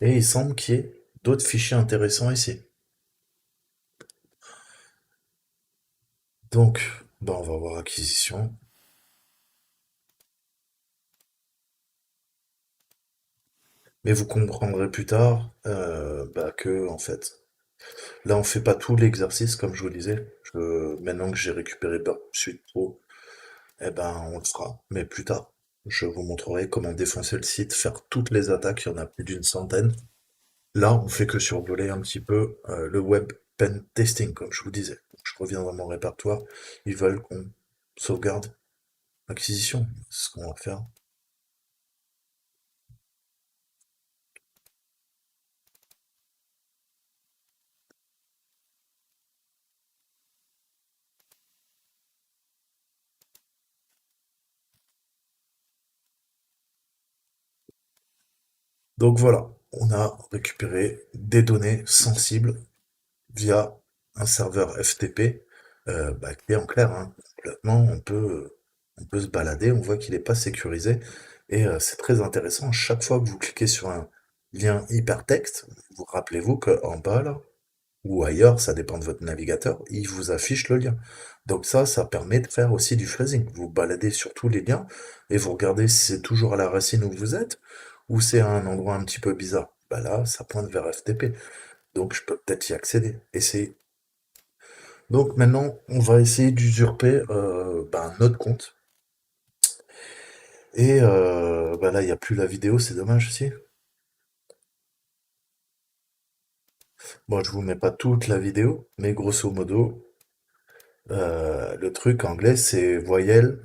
Speaker 1: et il semble qu'il y ait d'autres fichiers intéressants ici. Donc, bah, on va voir acquisition. Mais vous comprendrez plus tard bah, que, en fait, là on fait pas tout l'exercice comme je vous disais. Maintenant que j'ai récupéré Burp Suite Pro, eh ben on le fera, mais plus tard. Je vous montrerai comment défoncer le site, faire toutes les attaques, il y en a plus d'une centaine. Là, on fait que survoler un petit peu le web pen testing, comme je vous disais. Je reviens dans mon répertoire. Ils veulent qu'on sauvegarde l'acquisition. C'est ce qu'on va faire. Donc voilà, on a récupéré des données sensibles via un serveur FTP, bah, qui est en clair, hein, complètement, on peut se balader, on voit qu'il n'est pas sécurisé, et c'est très intéressant. Chaque fois que vous cliquez sur un lien hypertexte, vous rappelez-vous qu'en bas, là, ou ailleurs, ça dépend de votre navigateur, il vous affiche le lien. Donc ça permet de faire aussi du phasing. Vous baladez sur tous les liens, et vous regardez si c'est toujours à la racine où vous êtes, ou c'est à un endroit un petit peu bizarre. Bah là, ça pointe vers FTP. Donc je peux peut-être y accéder. Essayer. Donc maintenant, on va essayer d'usurper bah, notre compte. Et bah là, il n'y a plus la vidéo, c'est dommage aussi. Bon, je vous mets pas toute la vidéo, mais grosso modo, le truc anglais, c'est voyelle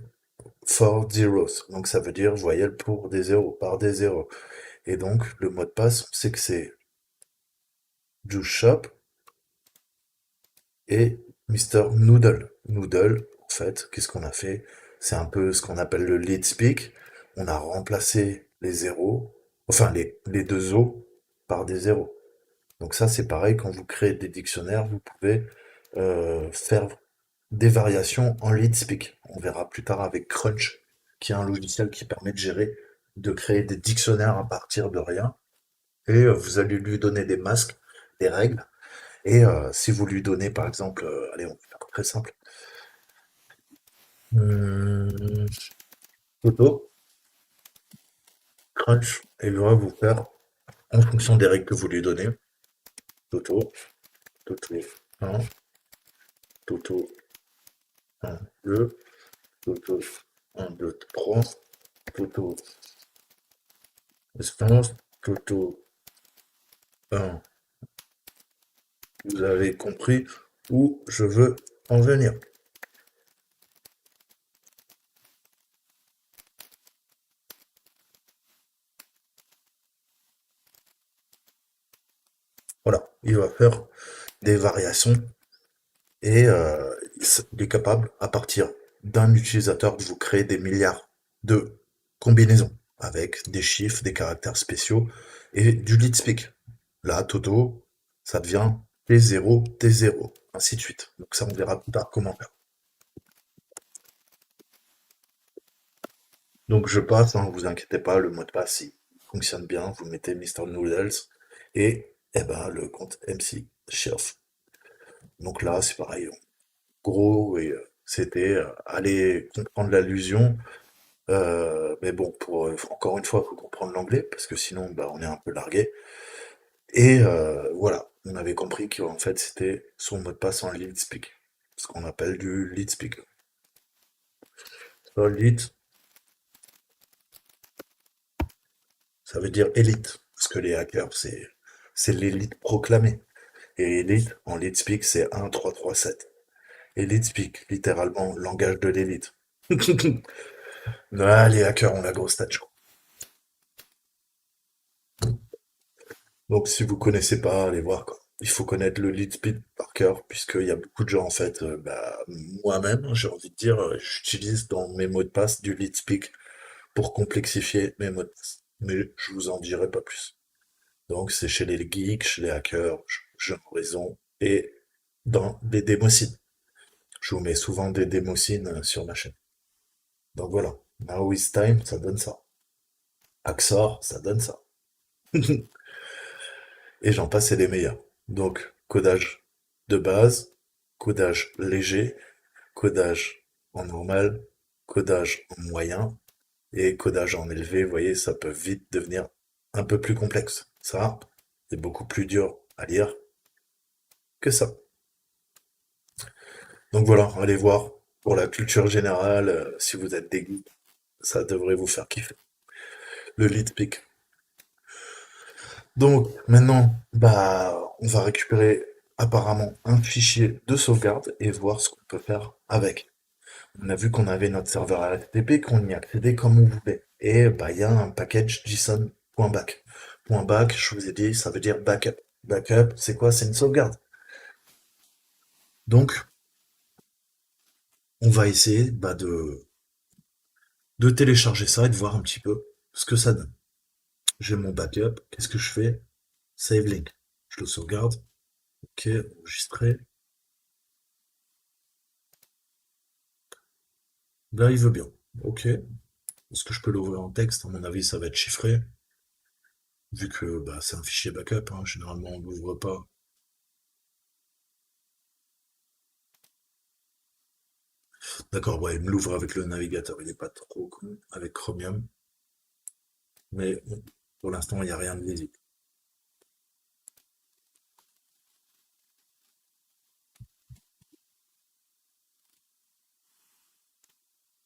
Speaker 1: for zeros. Donc ça veut dire voyelle pour des zéros, par des zéros. Et donc, le mot de passe, on sait que c'est Juice Shop et Mister Noodle. Noodle, en fait, qu'est-ce qu'on a fait? C'est un peu ce qu'on appelle le lead speak. On a remplacé les zéros, enfin les deux O par des zéros. Donc ça, c'est pareil, quand vous créez des dictionnaires, vous pouvez faire des variations en lead speak. On verra plus tard avec Crunch, qui est un logiciel qui permet de gérer, de créer des dictionnaires à partir de rien. Et vous allez lui donner des masques, des règles. Et si vous lui donnez, par exemple, allez, on va faire très simple. Hum, Toto, Crunch, et il va vous faire, en fonction des règles que vous lui donnez, Toto, Toto 1, Toto 1, 2, Toto 1, 2, 3, Toto espace, Toto 1. Vous avez compris où je veux en venir. Voilà, il va faire des variations et il est capable, à partir d'un utilisateur, de vous créer des milliards de combinaisons avec des chiffres, des caractères spéciaux et du lead speak. Là, Toto, ça devient T0, T0, ainsi de suite. Donc ça, on verra plus tard comment faire. Donc je passe, hein, vous inquiétez pas, le mot de passe, il fonctionne bien. Vous mettez Mister Noodles et eh ben, le compte MC Chef. Donc là, c'est pareil, gros, et c'était aller comprendre l'allusion. Mais bon, encore une fois, il faut comprendre l'anglais, parce que sinon, bah, on est un peu largué. Et voilà, on avait compris qu'en fait, c'était son mot de passe en lead speak, ce qu'on appelle du lead speak. Lead, ça veut dire élite, parce que les hackers, c'est l'élite proclamée. Et élite, en lead speak, c'est 1, 3, 3, 7. Et lead speak, littéralement, langage de l'élite. Ah, les hackers ont la grosse tête, je crois. Donc, si vous connaissez pas, allez voir, quoi. Il faut connaître le lead speed par cœur, puisqu'il y a beaucoup de gens, en fait, bah, moi-même, j'ai envie de dire, j'utilise dans mes mots de passe du lead speak pour complexifier mes mots de passe. Mais je vous en dirai pas plus. Donc, c'est chez les geeks, chez les hackers, j'ai raison, et dans des démocines. Je vous mets souvent des démocines sur ma chaîne. Donc voilà. Now is time, ça donne ça. Axor, ça donne ça. Et j'en passe, c'est les meilleurs. Donc, codage de base, codage léger, codage en normal, codage en moyen et codage en élevé. Vous voyez, ça peut vite devenir un peu plus complexe. Ça, c'est beaucoup plus dur à lire que ça. Donc voilà, allez voir pour la culture générale, si vous êtes des geeks, ça devrait vous faire kiffer. Le lead pick. Donc maintenant, bah, on va récupérer apparemment un fichier de sauvegarde et voir ce qu'on peut faire avec. On a vu qu'on avait notre serveur RTP, qu'on y accédait comme on voulait. Et bah, il y a un package JSON.back. .back, je vous ai dit, ça veut dire backup. Backup, c'est quoi? C'est une sauvegarde. Donc, on va essayer bah, de télécharger ça et de voir un petit peu ce que ça donne. j'ai mon backup. Qu'est-ce que je fais? Save link. Je le sauvegarde. Ok, enregistré. Là, il veut bien. Ok. Est-ce que je peux l'ouvrir en texte? À mon avis, ça va être chiffré. Vu que bah, c'est un fichier backup, hein. Généralement, on l'ouvre pas. D'accord, ouais, il me l'ouvre avec le navigateur. Il n'est pas trop con avec Chromium. Mais bon, pour l'instant, il n'y a rien de lisible.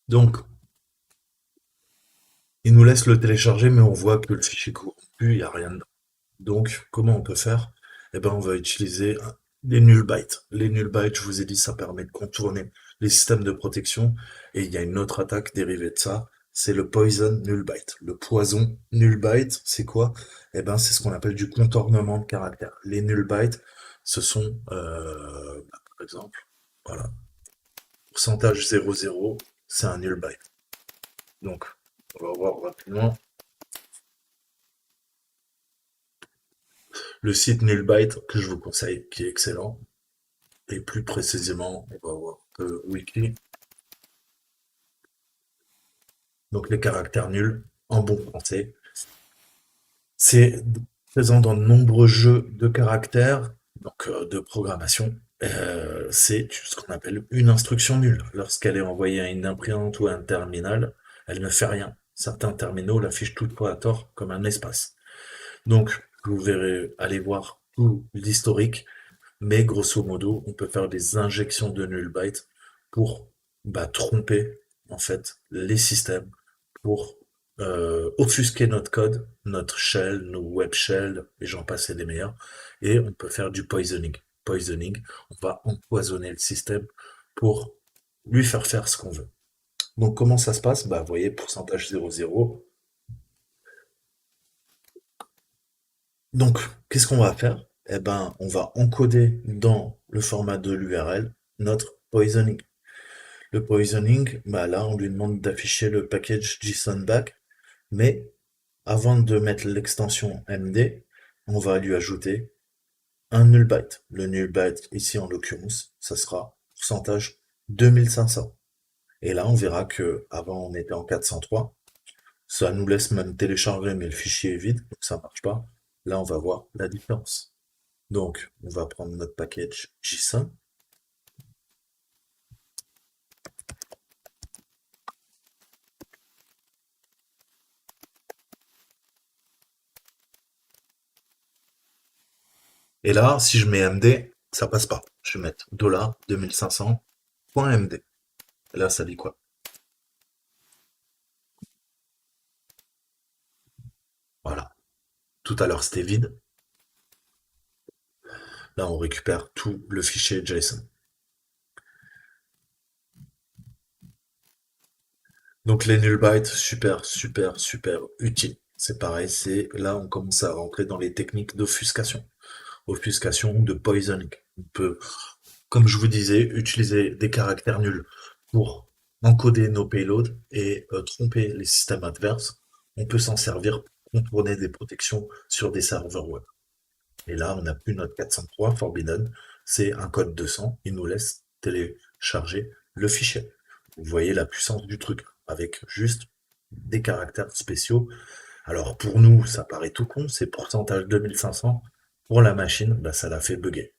Speaker 1: Donc, il nous laisse le télécharger, mais on voit que le fichier corrompu, il n'y a rien dedans. Donc, comment on peut faire? Eh ben, on va utiliser les null bytes. Les null bytes, je vous ai dit, ça permet de contourner les systèmes de protection. Et il y a une autre attaque dérivée de ça, c'est le poison null byte. Le poison null byte, c'est quoi? Eh ben, c'est ce qu'on appelle du contournement de caractère. Les null bytes, ce sont, par exemple, voilà, pourcentage 00, c'est un null byte. Donc, on va voir rapidement. Le site Nullbyte que je vous conseille, qui est excellent. Et plus précisément, on va voir le wiki. Donc les caractères nuls, en bon français, c'est présent dans de nombreux jeux de caractères, donc de programmation. C'est ce qu'on appelle une instruction nulle. Lorsqu'elle est envoyée à une imprimante ou à un terminal, elle ne fait rien. Certains terminaux l'affichent toutefois à tort comme un espace. Donc, vous verrez, allez voir tout l'historique. Mais grosso modo, on peut faire des injections de null byte pour tromper en fait les systèmes, pour offusquer notre code, notre shell, nos web shells, et j'en passe et des meilleurs. Et on peut faire du poisoning. Poisoning, on va empoisonner le système pour lui faire ce qu'on veut. Donc comment ça se passe? Bah vous voyez, pourcentage 00. Donc, qu'est-ce qu'on va faire? Eh ben, on va encoder dans le format de l'URL notre poisoning. Le poisoning, bah là, on lui demande d'afficher le package JSON back, mais avant de mettre l'extension MD, on va lui ajouter un null byte. Le null byte, ici en l'occurrence, ça sera pourcentage 2500. Et là, on verra que avant on était en 403. Ça nous laisse même télécharger, mais le fichier est vide, donc ça marche pas. Là, on va voir la différence. Donc, on va prendre notre package JSON. Et là, si je mets MD, ça passe pas. Je vais mettre $2500.md. Et là, ça dit quoi? Voilà. Tout à l'heure, c'était vide. Là, on récupère tout le fichier JSON. Donc, les null bytes, super, super, super utile. C'est pareil, c'est là, on commence à rentrer dans les techniques d'offuscation. Offuscation, de poisoning. On peut, comme je vous disais, utiliser des caractères nuls pour encoder nos payloads et tromper les systèmes adverses. On peut s'en servir pour contourner des protections sur des serveurs web. Et là, on n'a plus notre 403 Forbidden, c'est un code 200, il nous laisse télécharger le fichier. Vous voyez la puissance du truc, avec juste des caractères spéciaux. Alors pour nous, ça paraît tout con, c'est pourcentage 2500. Pour la machine, bah, ça l'a fait bugger.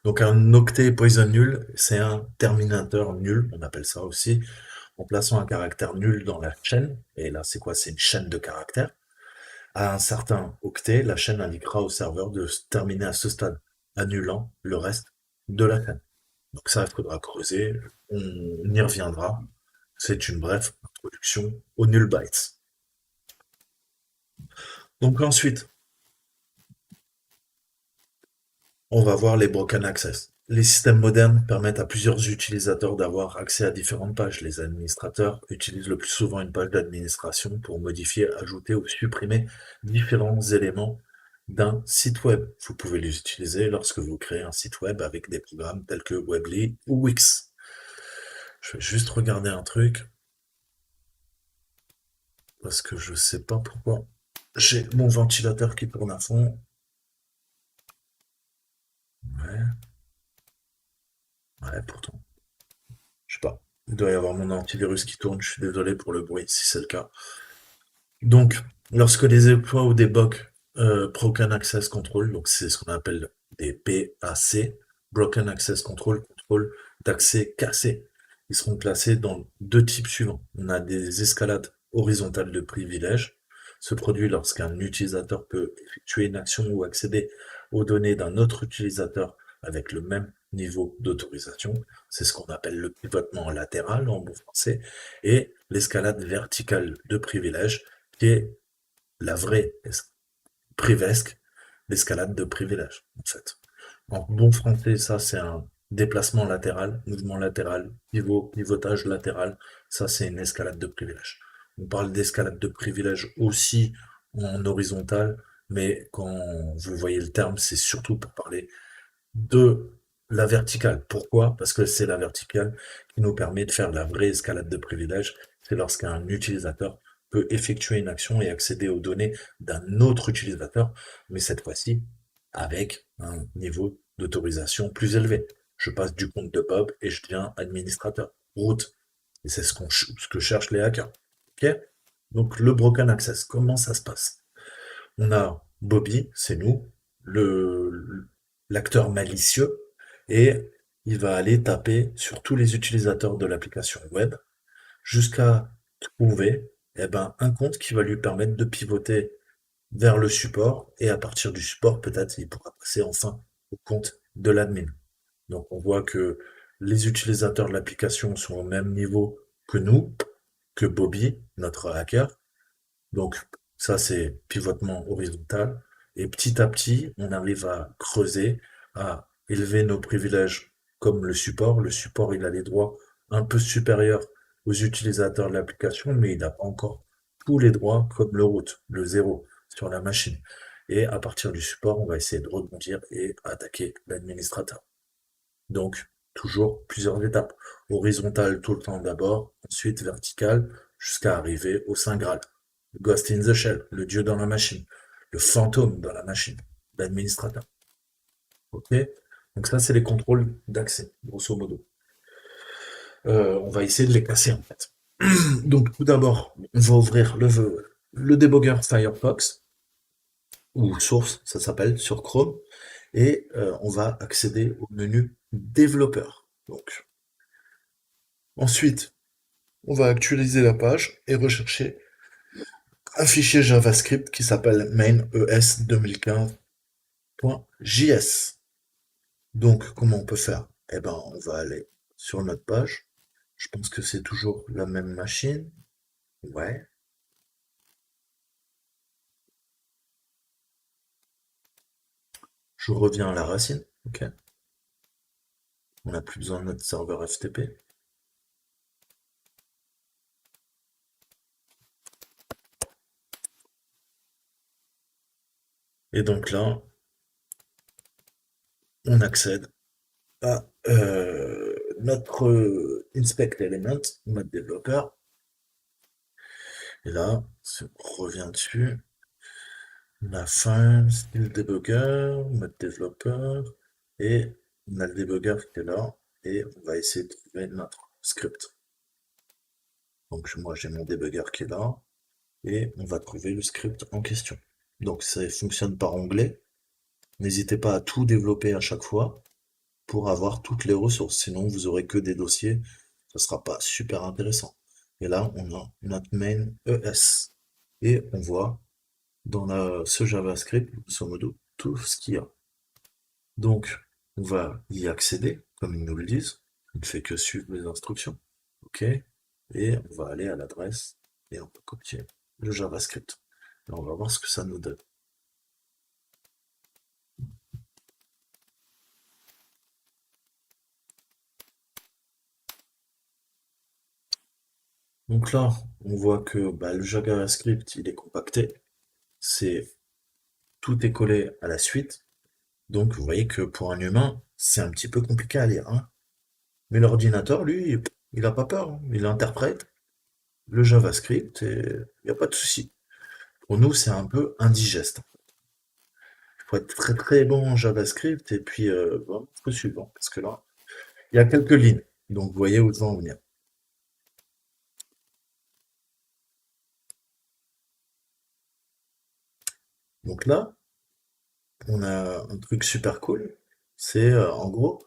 Speaker 1: Donc un octet poison nul, c'est un terminateur nul, on appelle ça aussi, en plaçant un caractère nul dans la chaîne. Et là, c'est quoi? C'est une chaîne de caractères. À un certain octet, la chaîne indiquera au serveur de se terminer à ce stade, annulant le reste de la chaîne. Donc ça, il faudra creuser, on y reviendra. C'est une brève introduction aux null bytes. Donc ensuite, on va voir les broken access. Les systèmes modernes permettent à plusieurs utilisateurs d'avoir accès à différentes pages. Les administrateurs utilisent le plus souvent une page d'administration pour modifier, ajouter ou supprimer différents éléments d'un site web. Vous pouvez les utiliser lorsque vous créez un site web avec des programmes tels que Weebly ou Wix. Je vais juste regarder un truc parce que je sais pas pourquoi. J'ai mon ventilateur qui tourne à fond. Ouais, ouais, pourtant. Je sais pas. Il doit y avoir mon antivirus qui tourne. Je suis désolé pour le bruit si c'est le cas. Donc, lorsque les exploits ou des bugs Broken Access Control, donc c'est ce qu'on appelle des BAC, Broken Access Control, contrôle d'accès cassé, ils seront classés dans deux types suivants. On a des escalades horizontales de privilèges, se produit lorsqu'un utilisateur peut effectuer une action ou accéder aux données d'un autre utilisateur avec le même niveau d'autorisation. C'est ce qu'on appelle le pivotement latéral en bon français, et l'escalade verticale de privilèges qui est la vraie privesque, l'escalade de privilèges, en fait. En bon français, ça, c'est un déplacement latéral, mouvement latéral, pivotage latéral. Ça, c'est une escalade de privilèges. On parle d'escalade de privilèges aussi en horizontal, mais quand vous voyez le terme, c'est surtout pour parler de la verticale. Pourquoi? Parce que c'est la verticale qui nous permet de faire la vraie escalade de privilèges. C'est lorsqu'un utilisateur peut effectuer une action et accéder aux données d'un autre utilisateur, mais cette fois-ci avec un niveau d'autorisation plus élevé. Je passe du compte de Bob et je deviens administrateur. Route. Et c'est ce que cherchent les hackers. Ok? Donc le broken access, comment ça se passe? On a Bobby, c'est nous, le l'acteur malicieux, et il va aller taper sur tous les utilisateurs de l'application web jusqu'à trouver un compte qui va lui permettre de pivoter vers le support, et à partir du support, peut-être il pourra passer enfin au compte de l'admin. Donc on voit que les utilisateurs de l'application sont au même niveau que nous, que Bobby, notre hacker, donc ça, c'est pivotement horizontal. Et petit à petit, on arrive à creuser, à élever nos privilèges comme le support. Le support, il a les droits un peu supérieurs aux utilisateurs de l'application, mais il n'a pas encore tous les droits comme le root, le zéro sur la machine. Et à partir du support, on va essayer de rebondir et attaquer l'administrateur. Donc, toujours plusieurs étapes. Horizontale tout le temps d'abord, ensuite verticale, jusqu'à arriver au Saint Graal. Le Ghost in the Shell, le dieu dans la machine, le fantôme dans la machine, l'administrateur. Ok? Donc ça, c'est les contrôles d'accès, grosso modo. On va essayer de les casser en fait. Donc tout d'abord, on va ouvrir le debugger Firefox, ou Source, ça s'appelle, sur Chrome, et on va accéder au menu développeur. Donc, ensuite, on va actualiser la page et rechercher un fichier JavaScript qui s'appelle main.es2015.js. Donc, comment on peut faire? On va aller sur notre page. Je pense que c'est toujours la même machine. Ouais. Je reviens à la racine. Ok. On n'a plus besoin de notre serveur FTP. Et donc là, on accède à notre inspect element, mode développeur. Et là, si on revient dessus, on a fin, style debugger, mode développeur, et on a le debugger qui est là, et on va essayer de trouver notre script. Donc moi j'ai mon debugger qui est là, et on va trouver le script en question. Donc ça fonctionne par onglet. N'hésitez pas à tout développer à chaque fois pour avoir toutes les ressources, sinon vous aurez que des dossiers, ça sera pas super intéressant. Et là, on a notre main ES, et on voit dans ce JavaScript, grosso modo, tout ce qu'il y a. Donc, on va y accéder, comme ils nous le disent. On ne fait que suivre les instructions. OK. Et on va aller à l'adresse et on peut copier le JavaScript. Et on va voir ce que ça nous donne. Donc là, on voit que le JavaScript, il est compacté. C'est Tout est collé à la suite. Donc, vous voyez que pour un humain, c'est un petit peu compliqué à lire, hein. Mais l'ordinateur, lui, il n'a pas peur, hein. Il interprète le JavaScript et il n'y a pas de souci. Pour nous, c'est un peu indigeste. Il faut être très très bon en JavaScript et puis bon, faut suivant, parce que là, il y a quelques lignes. Donc vous voyez où je veux en venir. Donc là, on a un truc super cool. C'est en gros,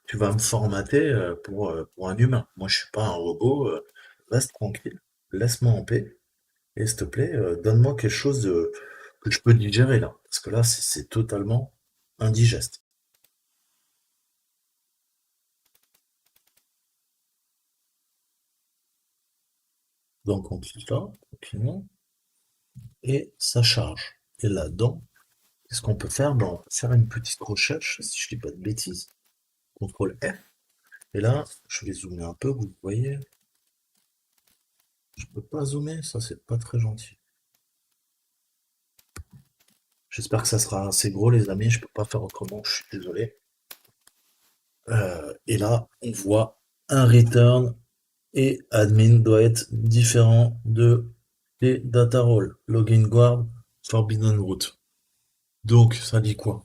Speaker 1: tu vas me formater pour un humain. Moi, je suis pas un robot. Reste tranquille, laisse-moi en paix. Et s'il te plaît, donne-moi quelque chose que je peux digérer là. Parce que là, c'est totalement indigeste. Donc on clique là, tranquillement, et ça charge. Et là-dedans, qu'est-ce qu'on peut faire? Ben, on peut faire une petite recherche, si je dis pas de bêtises. CTRL F. Et là, je vais zoomer un peu, vous voyez. Je peux pas zoomer, ça c'est pas très gentil. J'espère que ça sera assez gros, les amis. Je peux pas faire autrement, je suis désolé. Et là, on voit un return et admin doit être différent de les data roles. Login guard, forbidden root. Donc, ça dit quoi?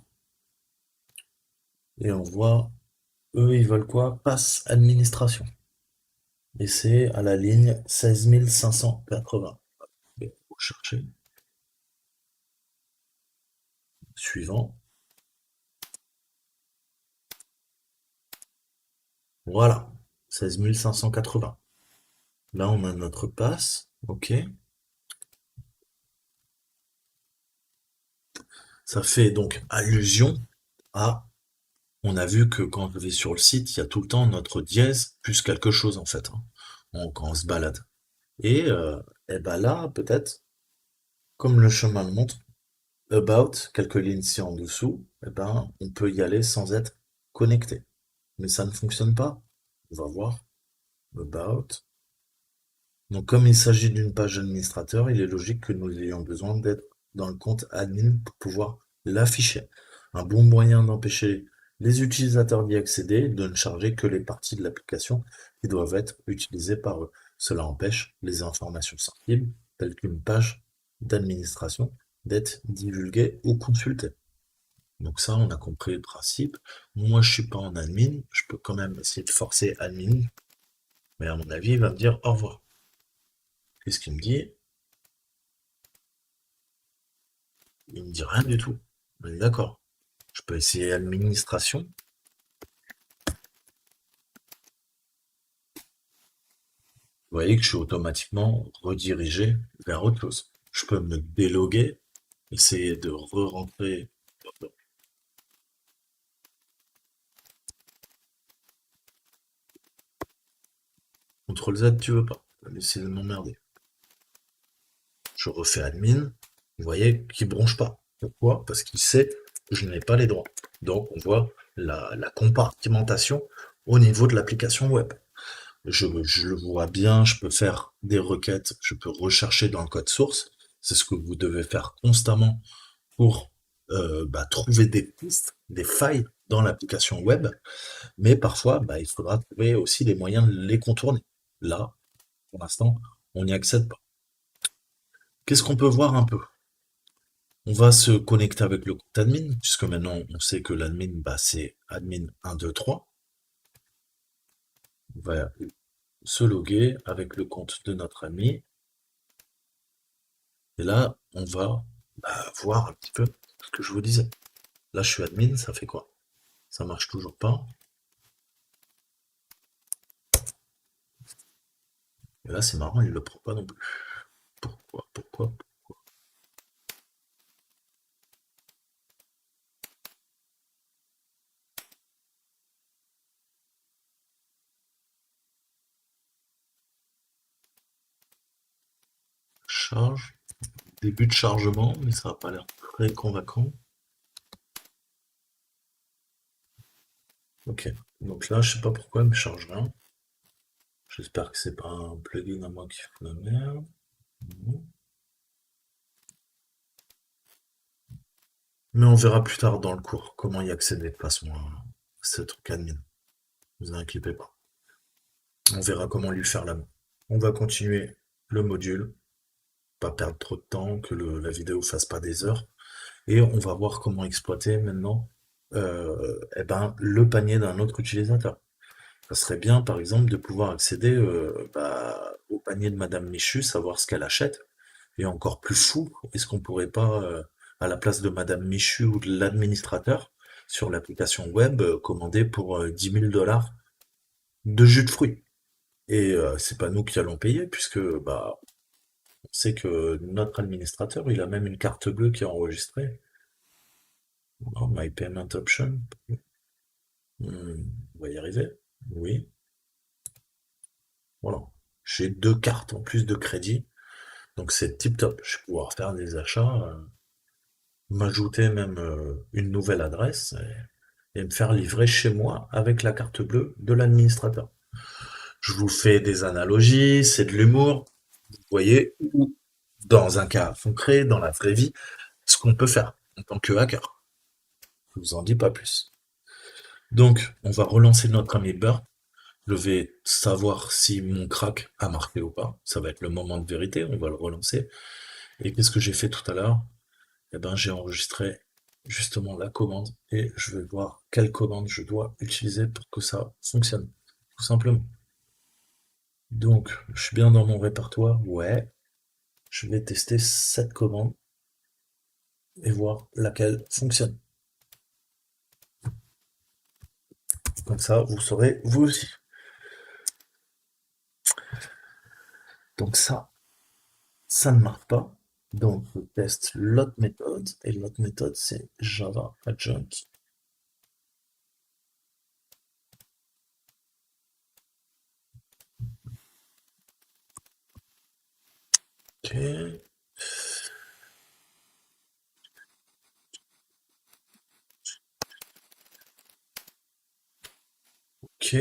Speaker 1: Et on voit, eux, ils veulent quoi? Passe administration. Et c'est à la ligne 16580. Je vais chercher. Suivant. Voilà. 16580. Là, on a notre passe. OK. Ça fait donc allusion à. On a vu que quand je vais sur le site, il y a tout le temps notre dièse plus quelque chose en fait, hein, quand on se balade. Et, et ben là, peut-être, comme le chemin le montre, about, quelques lignes ci en dessous, eh ben, on peut y aller sans être connecté. Mais ça ne fonctionne pas. On va voir. About. Donc, comme il s'agit d'une page administrateur, il est logique que nous ayons besoin d'être dans le compte admin pour pouvoir l'afficher. Un bon moyen d'empêcher les utilisateurs d'y accéder et de ne charger que les parties de l'application qui doivent être utilisées par eux. Cela empêche les informations sensibles, telles qu'une page d'administration, d'être divulguées ou consultées. Donc ça, on a compris le principe. Moi, je suis pas en admin, je peux quand même essayer de forcer admin, mais à mon avis, il va me dire au revoir. Qu'est-ce qu'il me dit? Il me dit rien du tout. On est d'accord. Je peux essayer administration. Vous voyez que je suis automatiquement redirigé vers autre chose. Je peux me déloguer, essayer de re-rentrer. CTRL Z, tu veux pas. Essayer de m'emmerder. Je refais admin. Vous voyez qu'il bronche pas. Pourquoi? Parce qu'il sait que je n'ai pas les droits. Donc on voit la compartimentation au niveau de l'application web. Je le vois bien, je peux faire des requêtes, je peux rechercher dans le code source. C'est ce que vous devez faire constamment pour trouver des pistes, des failles dans l'application web. Mais parfois, il faudra trouver aussi les moyens de les contourner. Là, pour l'instant, on n'y accède pas. Qu'est-ce qu'on peut voir un peu? On va se connecter avec le compte admin, puisque maintenant on sait que l'admin, c'est admin 1, 2, 3. On va se loguer avec le compte de notre ami. Et là, on va voir un petit peu ce que je vous disais. Là, je suis admin, ça fait quoi? Ça marche toujours pas. Et là, c'est marrant, il le prend pas non plus. Pourquoi? Charge. Début de chargement, mais ça n'a pas l'air très convaincant. Ok. Donc là, je sais pas pourquoi, il me charge rien. J'espère que c'est pas un plugin à moi qui fout la merde. Non. Mais on verra plus tard dans le cours comment y accéder de façon à ce truc admin. Ne vous inquiétez pas. On verra comment lui faire la main. On va continuer le module. pas perdre trop de temps, que la vidéo fasse pas des heures. Et on va voir comment exploiter maintenant eh ben, le panier d'un autre utilisateur. Ça serait bien, par exemple, de pouvoir accéder au panier de Madame Michu, savoir ce qu'elle achète. Et encore plus fou, est-ce qu'on pourrait pas, à la place de Madame Michu ou de l'administrateur, sur l'application web, commander pour 10 000 dollars de jus de fruits? Et c'est pas nous qui allons payer, puisque bah, on sait que notre administrateur, il a même une carte bleue qui est enregistrée. Oh, My Payment Option. On va y arriver. Oui, voilà. J'ai deux cartes en plus de crédit, donc c'est tip top. Je vais pouvoir faire des achats, m'ajouter même une nouvelle adresse et me faire livrer chez moi avec la carte bleue de l'administrateur. Je vous fais des analogies, c'est de l'humour. Vous voyez, ou dans un cas concret, dans la vraie vie, ce qu'on peut faire en tant que hacker. Je vous en dis pas plus. Donc, on va relancer notre ami Burt. Je vais savoir si mon crack a marqué ou pas. Ça va être le moment de vérité, on va le relancer. Et qu'est-ce que j'ai fait tout à l'heure? Eh ben, j'ai enregistré justement la commande et je vais voir quelle commande je dois utiliser pour que ça fonctionne, tout simplement. Donc, je suis bien dans mon répertoire, ouais. Je vais tester cette commande et voir laquelle fonctionne. Comme ça, vous saurez vous aussi. Donc ça ne marche pas. Donc, je teste l'autre méthode et l'autre méthode, c'est Java Adjunct. Ok. Ok.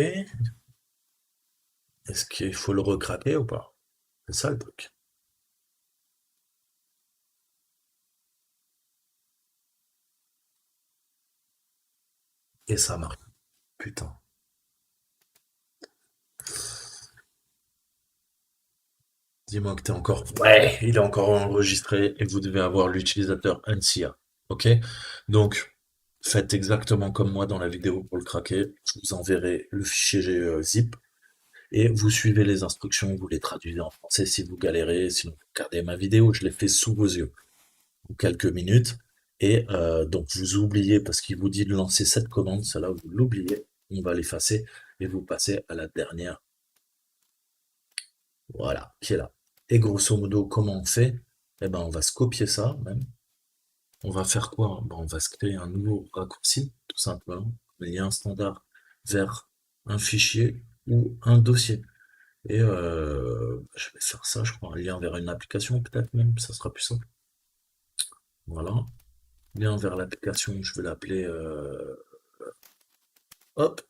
Speaker 1: Est-ce qu'il faut le recraquer ou pas? C'est ça le truc. Et ça marche. Putain. Dis-moi que t'es encore. Ouais, il est encore enregistré et vous devez avoir l'utilisateur NCA. Ok? Donc, faites exactement comme moi dans la vidéo pour le craquer. Je vous enverrai le fichier zip et vous suivez les instructions, vous les traduisez en français si vous galérez. Sinon, vous regardez ma vidéo, je l'ai fait sous vos yeux. En quelques minutes. Et donc, vous oubliez, parce qu'il vous dit de lancer cette commande, celle-là, vous l'oubliez. On va l'effacer et vous passez à la dernière. Voilà, qui est là. Et grosso modo, comment on fait? Eh ben, on va se copier ça, même. On va faire quoi? Ben, on va se créer un nouveau raccourci, tout simplement. Un lien standard vers un fichier ou un dossier. Et je vais faire ça, je crois, un lien vers une application, peut-être même, ça sera plus simple. Voilà. Lien vers l'application, je vais l'appeler hop,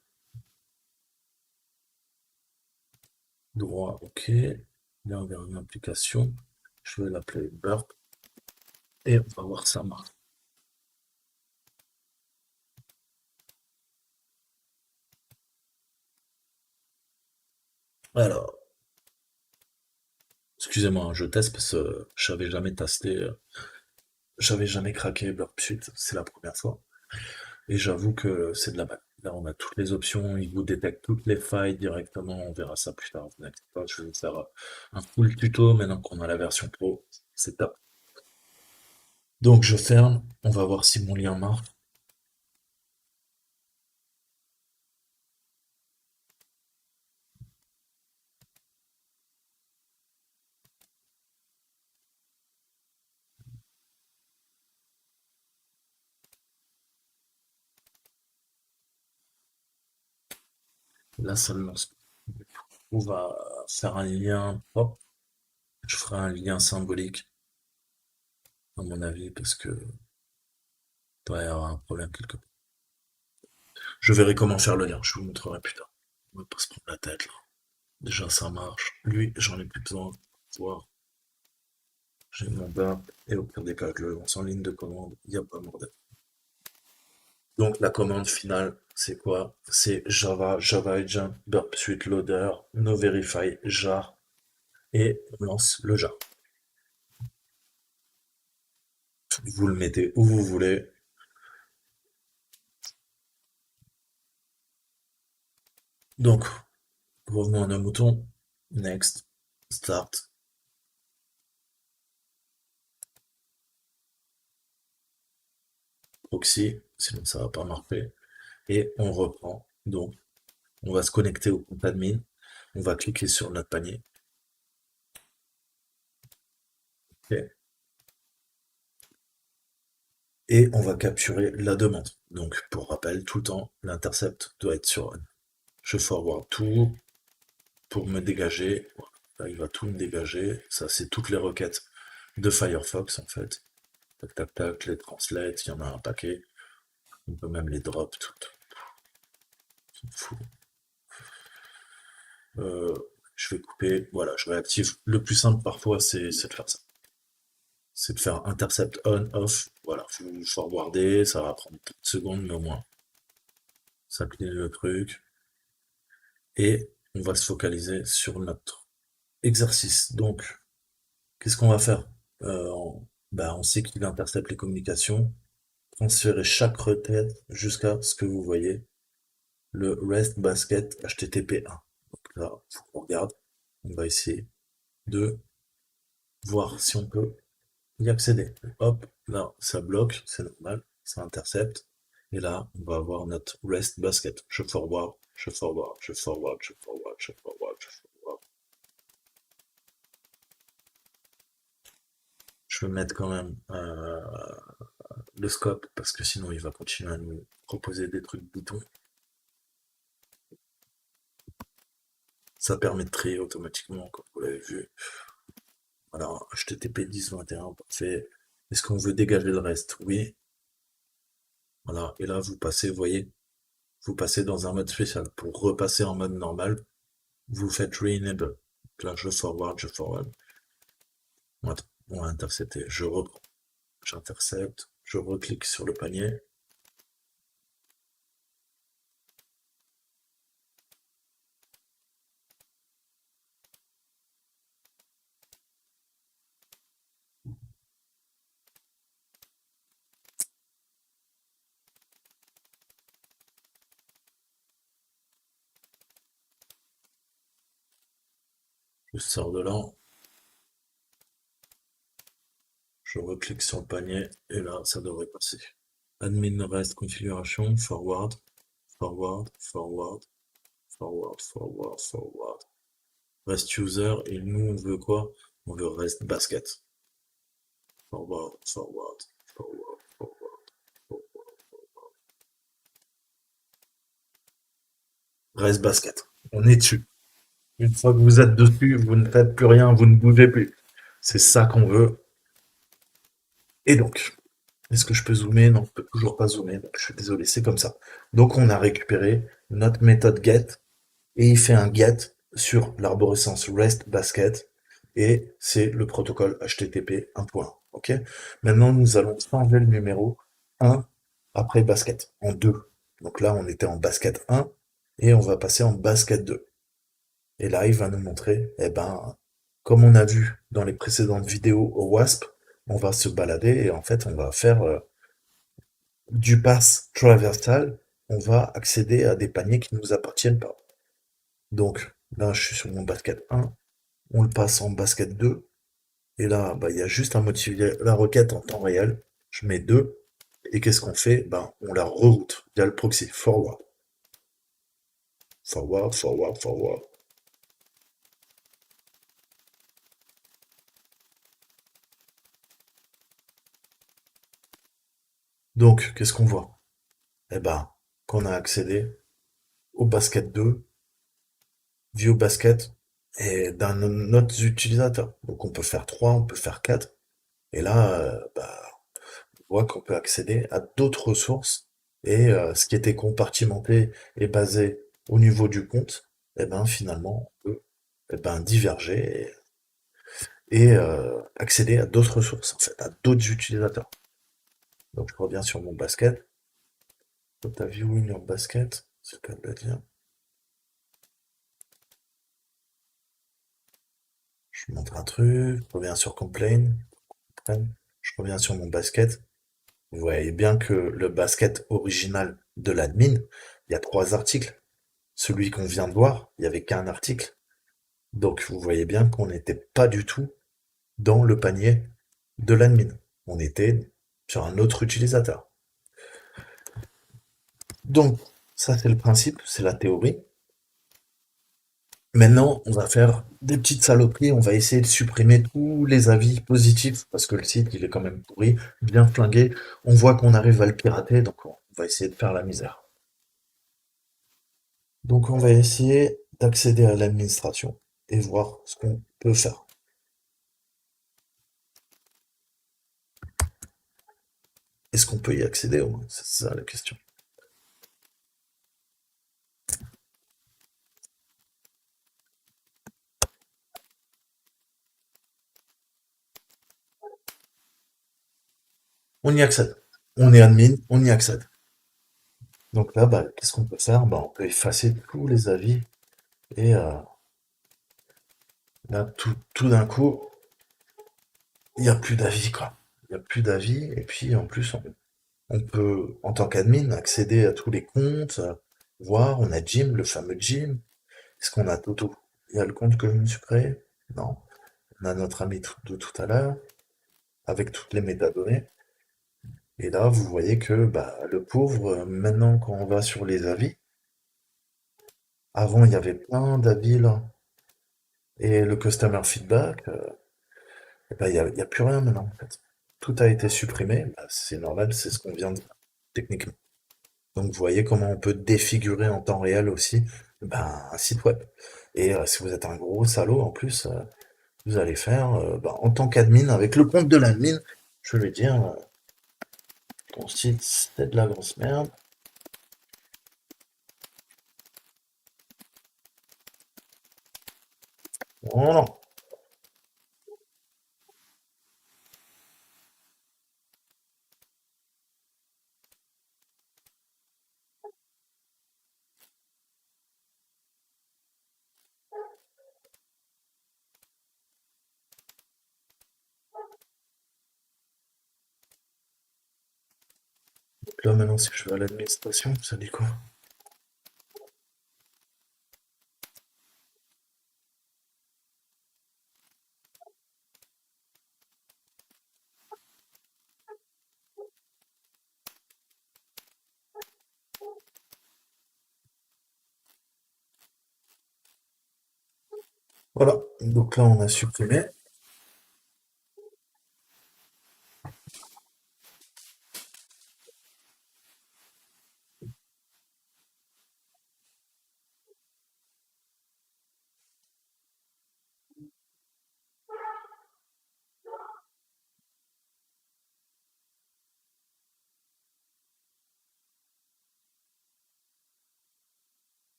Speaker 1: droit, ok. Lien vers une application, je vais l'appeler Burp et on va voir ça marche. Alors, excusez-moi, hein, je teste parce que j'avais jamais testé, j'avais jamais craqué Burp Suite, c'est la première fois. Et j'avoue que c'est de la balle. Là, on a toutes les options, il vous détecte toutes les failles directement, on verra ça plus tard, vous inquiétez pas, je vais vous faire un full tuto maintenant qu'on a la version pro, c'est top. Donc je ferme, on va voir si mon lien marche. Là, ça me lance. On va faire un lien propre. Je ferai un lien symbolique, à mon avis, parce que doit y avoir un problème quelque part. Je verrai comment faire le lien, je vous montrerai plus tard. On va pas se prendre la tête là. Déjà ça marche. Lui, j'en ai plus besoin. Voir. J'ai mon bar et au pire des cas, je le lance en ligne de commande. Il n'y a pas mort d'être. Donc la commande finale, c'est quoi? C'est Java, Java Agent, Burp Suite Loader, No Verify, jar et on lance le jar. Vous le mettez où vous voulez. Donc, revenons à nos moutons. Next. Start. Proxy. Sinon, ça va pas marcher. Et on reprend. Donc, on va se connecter au compte admin. On va cliquer sur notre panier. Ok. Et on va capturer la demande. Donc, pour rappel, tout le temps, l'intercept doit être sur on. Je forward tout pour me dégager. Voilà. Là, il va tout me dégager. Ça, c'est toutes les requêtes de Firefox, en fait. Tac, tac, tac, les translates, il y en a un paquet. On peut même les drop toutes. C'est fou. Euh, je vais couper. Voilà, je réactive. Le plus simple parfois, c'est de faire ça. C'est de faire intercept on, off. Voilà, vous forwardez, ça va prendre 30 secondes, mais au moins, ça clean le truc. Et on va se focaliser sur notre exercice. Donc, qu'est-ce qu'on va faire? On sait qu'il intercepte les communications. Transférer chaque requête jusqu'à ce que vous voyez le REST basket HTTP1. Donc là, il faut qu'on regarde. On va essayer de voir si on peut y accéder. Hop, là, ça bloque, c'est normal, ça intercepte. Et là, on va avoir notre REST basket. Je forward, je forward, je forward, je forward, je forward, je forward. Je vais mettre quand même le scope parce que sinon il va continuer à nous proposer des trucs boutons. Ça permet de trier automatiquement, comme vous l'avez vu. Voilà, HTTP 10.21, parfait. Est-ce qu'on veut dégager le reste? Oui. Voilà, et là vous passez, vous voyez, vous passez dans un mode spécial. Pour repasser en mode normal, vous faites re-enable. Donc là, je forward, je forward. On va intercepter. Je reprends. J'intercepte. Je reclique sur le panier. Je sors de là. Je reclique sur le panier. Et là, ça devrait passer. Admin rest configuration. Forward. Forward. Forward. Forward. Forward. Forward. Rest user. Et nous, on veut quoi? On veut rest basket. Forward. Forward. Forward. Forward. Forward. Reste basket. On est dessus. Une fois que vous êtes dessus, vous ne faites plus rien, vous ne bougez plus. C'est ça qu'on veut. Et donc, est-ce que je peux zoomer? Non, je peux toujours pas zoomer. Donc, je suis désolé, c'est comme ça. Donc, on a récupéré notre méthode get et il fait un get sur l'arborescence REST basket et c'est le protocole HTTP 1.1. Ok? Maintenant, nous allons changer le numéro 1 après basket en 2. Donc là, on était en basket 1 et on va passer en basket 2. Et là, il va nous montrer, eh ben, comme on a vu dans les précédentes vidéos au WASP, on va se balader et en fait, on va faire du pass traversal. On va accéder à des paniers qui ne nous appartiennent pas. Donc, là, je suis sur mon basket 1. On le passe en basket 2. Et là, bah, il y a juste à modifier la requête en temps réel. Je mets 2. Et qu'est-ce qu'on fait? Ben, on la reroute via le proxy forward. Forward, forward, forward. Donc, qu'est-ce qu'on voit? Eh ben, qu'on a accédé au basket 2, view basket, et d'un autre utilisateur. Donc on peut faire 3, on peut faire 4. Et là, on voit qu'on peut accéder à d'autres ressources. Et ce qui était compartimenté et basé au niveau du compte, eh ben finalement, on peut diverger et accéder à d'autres ressources, en fait, à d'autres utilisateurs. Donc je reviens sur mon basket. Quand viewing your basket, c'est le cas de le dire. Je montre un truc, je reviens sur complain, je reviens sur mon basket. Vous voyez bien que le basket original de l'admin, il y a trois articles. Celui qu'on vient de voir, il y avait qu'un article. Donc vous voyez bien qu'on n'était pas du tout dans le panier de l'admin. On était sur un autre utilisateur. Donc ça c'est le principe, c'est la théorie. Maintenant, on va faire des petites saloperies, on va essayer de supprimer tous les avis positifs, parce que le site, il est quand même pourri, bien flingué. On voit qu'on arrive à le pirater, donc on va essayer de faire la misère. Donc on va essayer d'accéder à l'administration et voir ce qu'on peut faire. Est-ce qu'on peut y accéder au moins? C'est ça la question. On y accède. On est admin, on y accède. Donc là, bah, qu'est-ce qu'on peut faire? Bah, on peut effacer tous les avis et là, tout d'un coup, il n'y a plus d'avis, quoi. Il n'y a plus d'avis et puis en plus, on peut, en tant qu'admin, accéder à tous les comptes, voir, on a Jim, le fameux Jim. Est-ce qu'on a Toto? Il y a le compte que je me suis créé? Non. On a notre ami de tout à l'heure, avec toutes les métadonnées. Et là, vous voyez que bah, le pauvre, maintenant, quand on va sur les avis, avant, il y avait plein d'avis là. Et le customer feedback, eh ben, il y a plus rien maintenant, en fait. Tout a été supprimé. Bah, c'est normal, c'est ce qu'on vient de faire, techniquement. Donc, vous voyez comment on peut défigurer en temps réel aussi ben, un site web. Et si vous êtes un gros salaud, en plus, vous allez faire, ben, en tant qu'admin, avec le compte de l'admin, je vais dire, ton site, c'est de la grosse merde. Voilà. Donc là, maintenant, si je vais à l'administration, ça dit quoi? Voilà. Donc là, on a supprimé.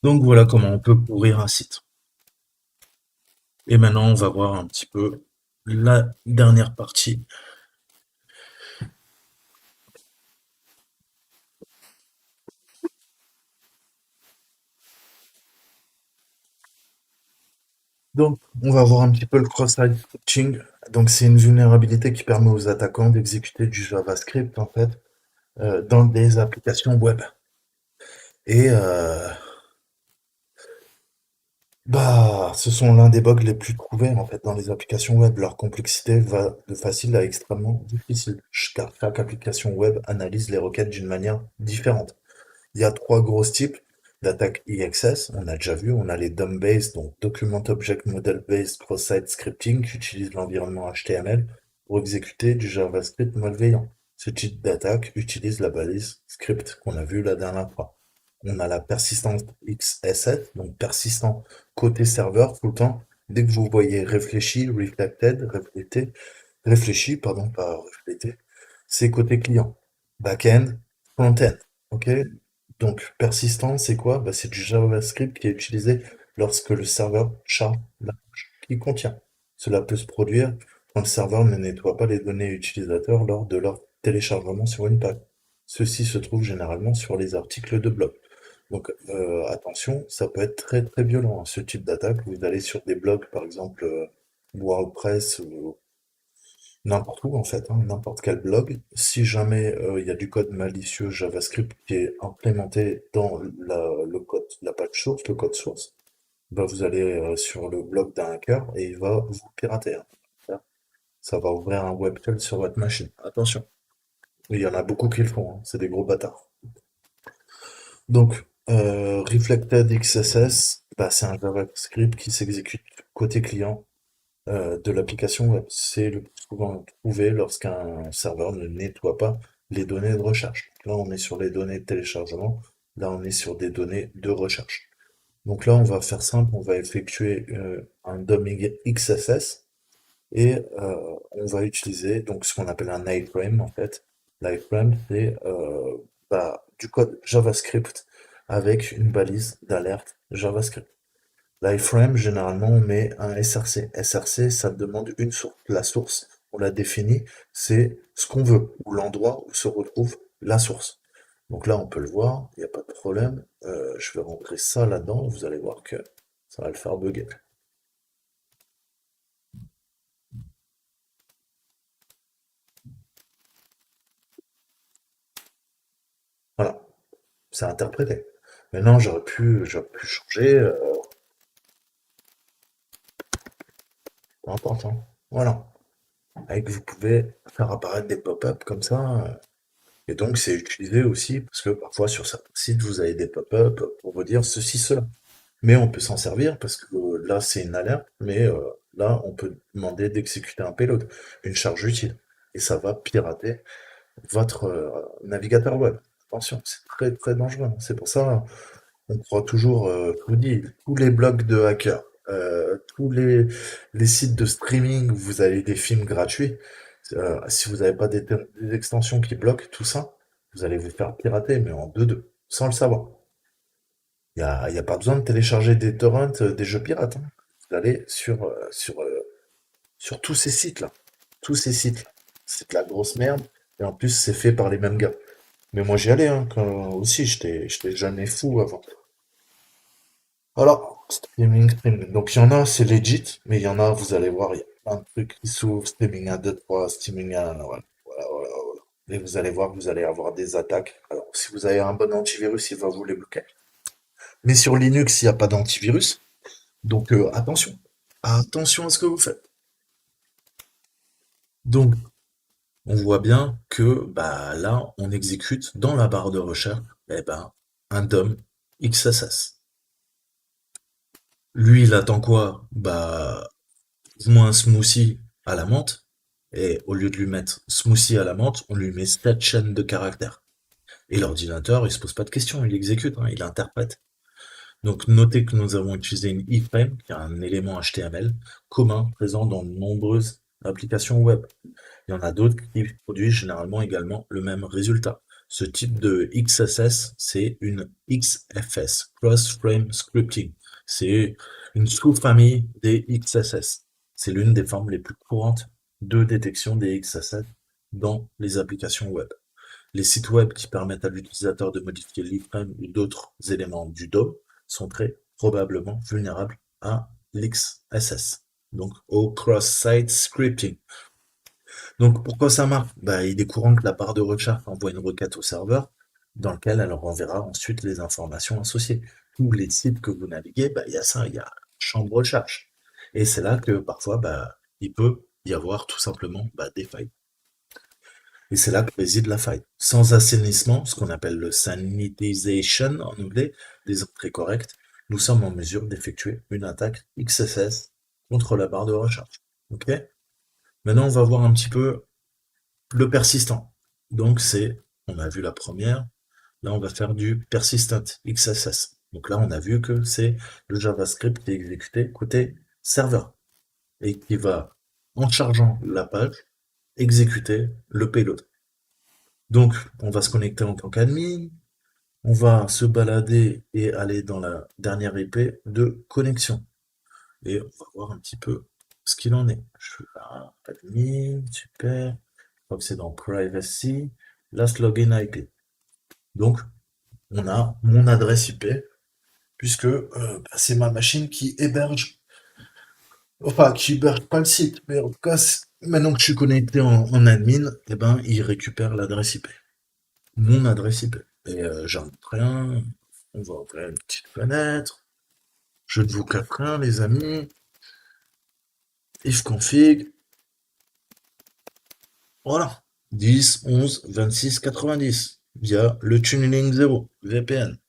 Speaker 1: Donc voilà comment on peut pourrir un site. Et maintenant, on va voir un petit peu la dernière partie. Donc, on va voir un petit peu le cross-site scripting. Donc, c'est une vulnérabilité qui permet aux attaquants d'exécuter du JavaScript, en fait, dans des applications web. Et Bah, ce sont l'un des bugs les plus trouvés en fait dans les applications web. Leur complexité va de facile à extrêmement difficile, car chaque application web analyse les requêtes d'une manière différente. Il y a trois gros types d'attaques IXS. On a déjà vu, on a les DOM-based, donc Document Object Model-based Cross-Site Scripting, qui utilise l'environnement HTML pour exécuter du JavaScript malveillant. Ce type d'attaque utilise la balise script qu'on a vu la dernière fois. On a la persistance XSS, donc persistant côté serveur tout le temps. Dès que vous voyez réfléchi, pardon, pas reflété, c'est côté client. Back-end, front-end. Ok? Donc, persistant, c'est quoi? Bah, c'est du JavaScript qui est utilisé lorsque le serveur charge la page qui contient. Cela peut se produire quand le serveur ne nettoie pas les données utilisateurs lors de leur téléchargement sur une page. Ceci se trouve généralement sur les articles de blog. Donc, attention, ça peut être très très violent, hein, ce type d'attaque. Vous allez sur des blogs, par exemple WordPress ou n'importe où en fait, hein, n'importe quel blog. Si jamais il y a du code malicieux JavaScript qui est implémenté dans le code, la page source, le code source, bah vous allez sur le blog d'un hacker et il va vous pirater, hein. Ça va ouvrir un web shell sur votre machine. Attention. Il y en a beaucoup qui le font, hein, c'est des gros bâtards. Donc, Reflected XSS, bah, c'est un JavaScript qui s'exécute côté client de l'application web. C'est le plus souvent trouvé lorsqu'un serveur ne nettoie pas les données de recherche. Là, on est sur les données de téléchargement. Là, on est sur des données de recherche. Donc là, on va faire simple, on va effectuer un dumping XSS et on va utiliser donc ce qu'on appelle un iframe en fait. L'iframe, c'est bah, du code JavaScript avec une balise d'alerte JavaScript. L'iframe, généralement, on met un SRC. SRC, ça demande une source. La source, on la définit, c'est ce qu'on veut, ou l'endroit où se retrouve la source. Donc là, on peut le voir, il n'y a pas de problème. Je vais rentrer ça là-dedans, vous allez voir que ça va le faire bugger. Voilà, c'est interprété. Maintenant, j'aurais pu changer, peu importe, hein. Voilà. Avec, vous pouvez faire apparaître des pop-up comme ça. Et donc, c'est utilisé aussi parce que parfois sur certains sites, vous avez des pop-up pour vous dire ceci, cela. Mais on peut s'en servir parce que là, c'est une alerte, mais là, on peut demander d'exécuter un payload, une charge utile. Et ça va pirater votre navigateur web. Attention, c'est très très dangereux, hein. C'est pour ça, on croit toujours, je vous dis, tous les blogs de hackers, tous les sites de streaming où vous avez des films gratuits, si vous n'avez pas des extensions qui bloquent tout ça, vous allez vous faire pirater, mais en deux, sans le savoir. Il y a pas besoin de télécharger des torrents, des jeux pirates, hein. Vous allez sur tous ces sites-là. Tous ces sites-là. C'est de la grosse merde. Et en plus, c'est fait par les mêmes gars. Mais moi, j'y allais, hein, aussi, j'étais jeune et fou avant. Alors, streaming. Donc, il y en a, c'est legit, mais il y en a, vous allez voir, il y a plein de trucs qui s'ouvrent, streaming 1, 2, 3, streaming 1, voilà, voilà, voilà, voilà. Et vous allez voir que vous allez avoir des attaques. Alors, si vous avez un bon antivirus, il va vous les bloquer. Mais sur Linux, il n'y a pas d'antivirus. Donc, attention. Attention à ce que vous faites. Donc, on voit bien que, bah, là, on exécute dans la barre de recherche, eh ben, un DOM XSS. Lui, il attend quoi? Bah, moins un smoothie à la menthe, et au lieu de lui mettre smoothie à la menthe, on lui met cette chaîne de caractères. Et l'ordinateur, il se pose pas de questions, il exécute, hein, il interprète. Donc notez que nous avons utilisé une iframe, qui est un élément HTML commun présent dans de nombreuses applications web. Il y en a d'autres qui produisent généralement également le même résultat. Ce type de XSS, c'est une XFS, Cross Frame Scripting. C'est une sous-famille des XSS. C'est l'une des formes les plus courantes de détection des XSS dans les applications web. Les sites web qui permettent à l'utilisateur de modifier l'iframe ou d'autres éléments du DOM sont très probablement vulnérables à l'XSS, donc au cross-site scripting. Donc pourquoi ça marche? Bah, il est courant que la barre de recherche envoie une requête au serveur dans lequel elle renverra ensuite les informations associées. Tous les sites que vous naviguez, bah, il y a ça, chambre recherche. Et c'est là que parfois, il peut y avoir tout simplement des failles. Et c'est là que réside la faille. Sans assainissement, ce qu'on appelle le sanitization en anglais, des entrées correctes, nous sommes en mesure d'effectuer une attaque XSS contre la barre de recherche. Ok? Maintenant, on va voir un petit peu le persistant. Donc, on a vu la première. Là, on va faire du persistent XSS. Donc là, on a vu que c'est le JavaScript qui est exécuté côté serveur et qui va, en chargeant la page, exécuter le payload. Donc, on va se connecter en tant qu'admin, on va se balader et aller dans la dernière IP de connexion. Et on va voir un petit peu ce qu'il en est. Je suis là, admin, super. Je crois que c'est dans privacy, last login IP. Donc, on a mon adresse IP, puisque c'est ma machine qui héberge, enfin, qui héberge pas le site, mais en tout cas, maintenant que je suis connecté en admin, il récupère l'adresse IP. Mon adresse IP. Et j'en montre rien. On va ouvrir une petite fenêtre. Je ne vous cache rien, les amis. If config. Voilà. 10, 11, 26, 90. Via le Tuning 0, VPN.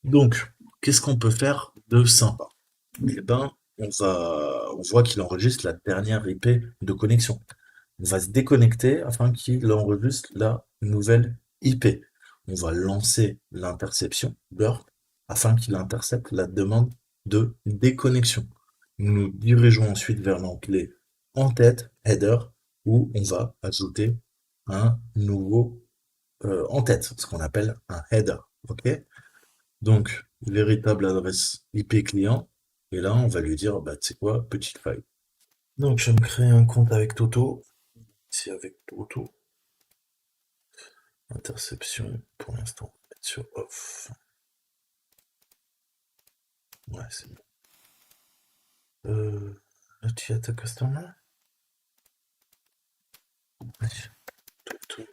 Speaker 1: Donc, qu'est-ce qu'on peut faire de sympa? Eh ben, on voit qu'il enregistre la dernière IP de connexion. On va se déconnecter afin qu'il enregistre la nouvelle IP. On va lancer l'interception burp afin qu'il intercepte la demande de déconnexion. Nous nous dirigeons ensuite vers l'onglet en tête, header, où on va ajouter un nouveau en tête, ce qu'on appelle un header. Ok? Donc, véritable adresse IP client. Et là, on va lui dire, tu sais quoi, petite faille. Donc, je vais me créer un compte avec Toto. Ici, avec Toto. Interception, pour l'instant, on va mettre sur off. Ouais, c'est bon. Not yet a customer. Ouais, Toto.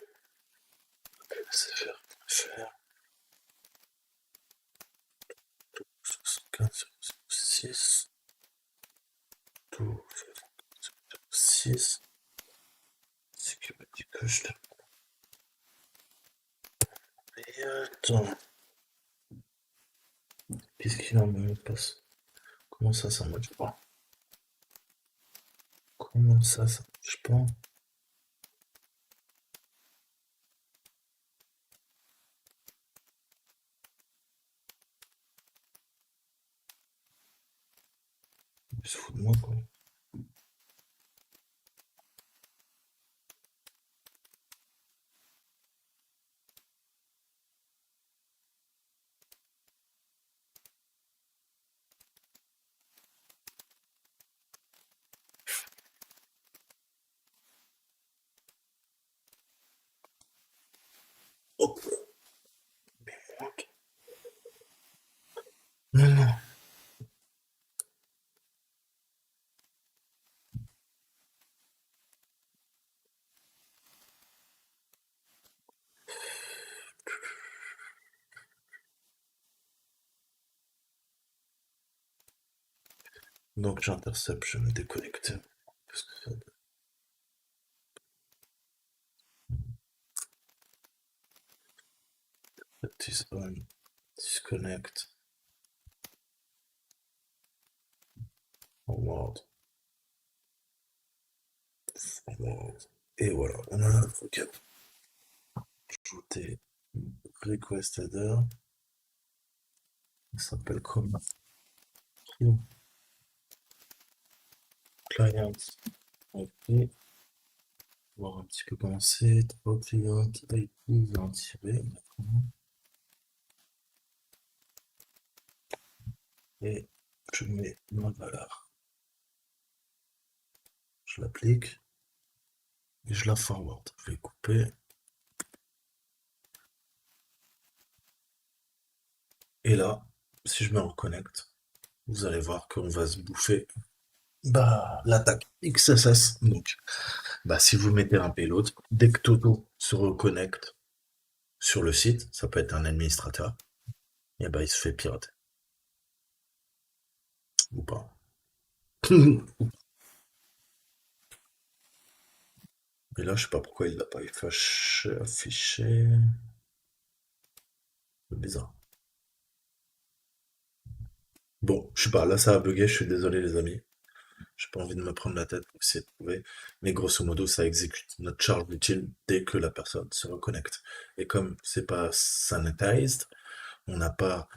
Speaker 1: SFR.fr. 75 Tout 6. C'est qui m'a dit que je l'ai. Et attends. Qu'est-ce qu'il en me passe? Comment ça marche pas? Comment ça marche pas? Il se fout de moi, quoi. Hop. Non, non. Donc j'intercepte, je me déconnecte. Qu'est-ce que ça That is on. Disconnect. Forward. Forward. Et voilà, on a la requête. Ajouter request header. Ça s'appelle comment? Client. Ok. Voir un petit peu comment c'est. 3 clients, IP, en tirer. Et je mets ma valeur. Je l'applique. Et je la forward. Je vais couper. Et là, si je me reconnecte, vous allez voir qu'on va se bouffer l'attaque XSS. Donc, si vous mettez un payload, dès que Toto se reconnecte sur le site, ça peut être un administrateur, et il se fait pirater. ou pas. Mais là, je sais pas pourquoi il l'a pas affiché. C'est bizarre. Bon, je sais pas, là ça a bugué, je suis désolé les amis. J'ai pas envie de me prendre la tête pour essayer de trouver. Mais grosso modo, ça exécute notre charge utile dès que la personne se reconnecte. Et comme c'est pas sanitized, on n'a pas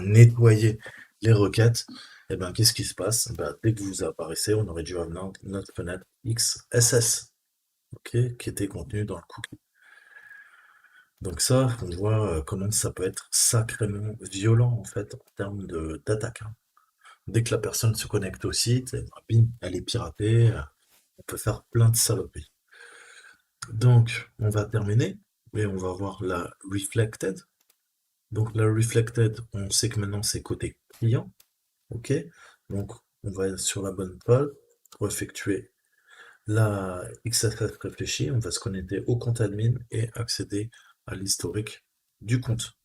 Speaker 1: nettoyé les requêtes, qu'est-ce qui se passe? Dès que vous apparaissez, on aurait dû avoir notre fenêtre XSS, ok, qui était contenue dans le cookie. Donc ça, on voit comment ça peut être sacrément violent en fait en termes d'attaque, hein. Dès que la personne se connecte au site, bim, elle est piratée, on peut faire plein de saloperies. Donc, on va terminer et on va voir la reflected. Donc, la reflected, on sait que maintenant c'est côté client, ok? Donc, on va sur la bonne page pour effectuer la XSS réfléchie. On va se connecter au compte admin et accéder à l'historique du compte.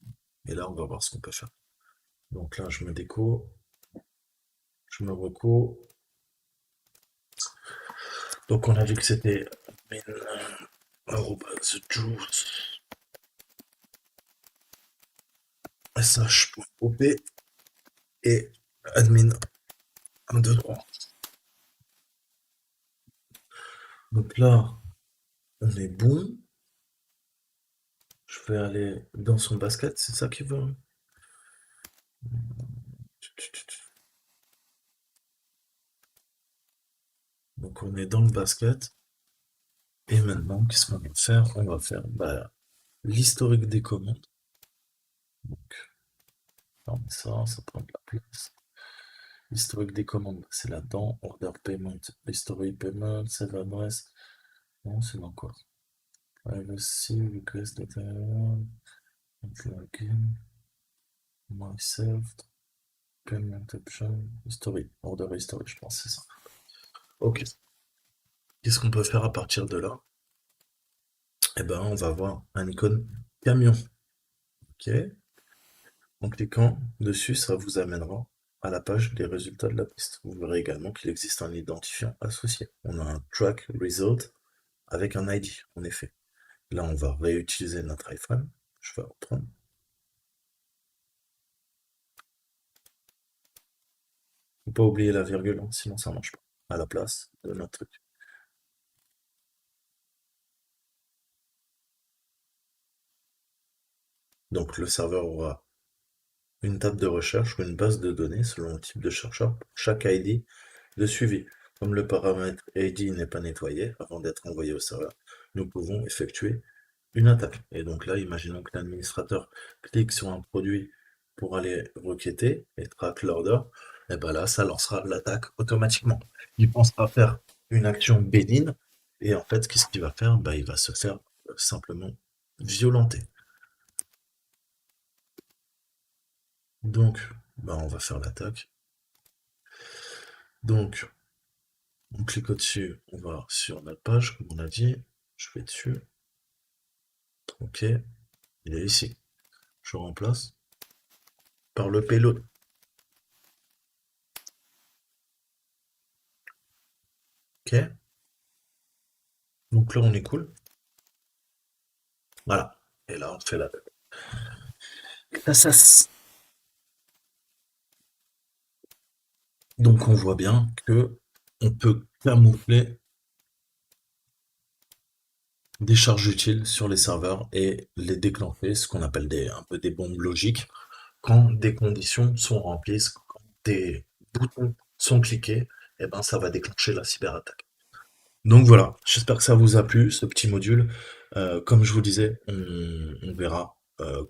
Speaker 1: Et là, on va voir ce qu'on peut faire. Donc là, je me déco, je me reco. Donc on a vu que c'était juice sh.op et admin 1, 2, 3. Donc là, on est bon. Je vais aller dans son basket, c'est ça qu'il veut. Donc on est dans le basket. Et maintenant, qu'est-ce qu'on va faire? On va faire l'historique des commandes. Donc, ça prend de la place. L'historique des commandes, c'est là-dedans. Order payment, history payment, save address. Non, c'est dans quoi? Privacy, request data, login, myself, payment option, history, order history, je pense, c'est ça. Ok. Qu'est-ce qu'on peut faire à partir de là? On va avoir un icône camion. Ok. En cliquant dessus, ça vous amènera à la page des résultats de la piste. Vous verrez également qu'il existe un identifiant associé. On a un track result avec un ID, en effet. Là, on va réutiliser notre iPhone. Je vais reprendre. Faut pas oublier la virgule, hein, sinon ça marche pas. À la place de notre truc. Donc le serveur aura une table de recherche ou une base de données selon le type de chercheur pour chaque ID de suivi. Comme le paramètre ID n'est pas nettoyé avant d'être envoyé au serveur, nous pouvons effectuer une attaque. Et donc là, imaginons que l'administrateur clique sur un produit pour aller requêter et track l'order, et ben là, ça lancera l'attaque automatiquement. Il pensera faire une action bénigne, et en fait, qu'est-ce qu'il va faire? Il va se faire simplement violenter. Donc, on va faire l'attaque. Donc, on clique au-dessus, on va sur notre page, comme on a dit. Je vais dessus. Ok, il est ici. Je remplace par le payload. Ok, donc là, on est cool. Voilà. Et là, on fait la ça. Donc, on voit bien que on peut camoufler des charges utiles sur les serveurs et les déclencher, ce qu'on appelle un peu des bombes logiques, quand des conditions sont remplies, quand des boutons sont cliqués, ça va déclencher la cyberattaque. Donc voilà, j'espère que ça vous a plu, ce petit module. Comme je vous disais, on verra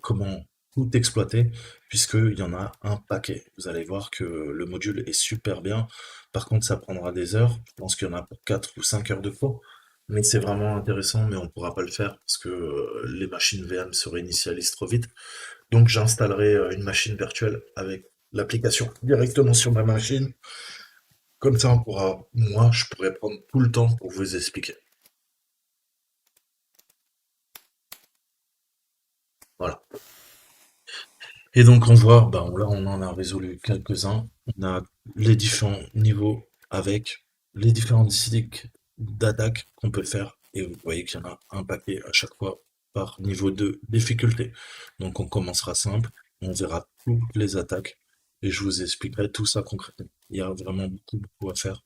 Speaker 1: comment tout exploiter, puisqu'il y en a un paquet. Vous allez voir que le module est super bien. Par contre, ça prendra des heures. Je pense qu'il y en a pour 4 ou 5 heures de cours. Mais c'est vraiment intéressant, mais on ne pourra pas le faire parce que les machines VM se réinitialisent trop vite. Donc j'installerai une machine virtuelle avec l'application directement sur ma machine. Comme ça, moi, je pourrais prendre tout le temps pour vous expliquer. Voilà. Et donc on voit, là on en a résolu quelques-uns. On a
Speaker 2: les différents niveaux avec les différentes cycles d'attaque qu'on peut faire. Et vous voyez qu'il y en a un paquet à chaque fois par niveau de difficulté. Donc on commencera simple, on verra toutes les attaques et je vous expliquerai tout ça concrètement. Il y a vraiment beaucoup à faire.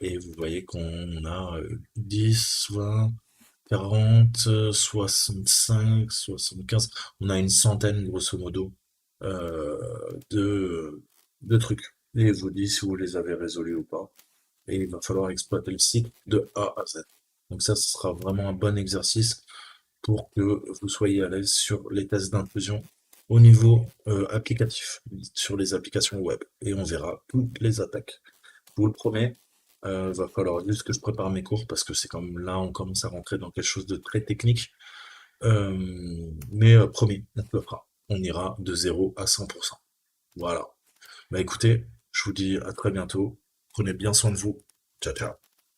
Speaker 2: Et vous voyez qu'on a 10, 20, 40, 65, 75. On a une centaine, grosso modo, de trucs. Et je vous dis si vous les avez résolus ou pas. Et il va falloir exploiter le site de A à Z. Donc ça, ce sera vraiment un bon exercice pour que vous soyez à l'aise sur les tests d'intrusion au niveau applicatif, sur les applications web. Et on verra toutes les attaques. Je vous le promets, va falloir juste que je prépare mes cours parce que c'est comme là, on commence à rentrer dans quelque chose de très technique. Mais promis, on le fera. On ira de 0 à 100%. Voilà. Bah écoutez, je vous dis à très bientôt. Prenez bien soin de vous. Ciao, ciao.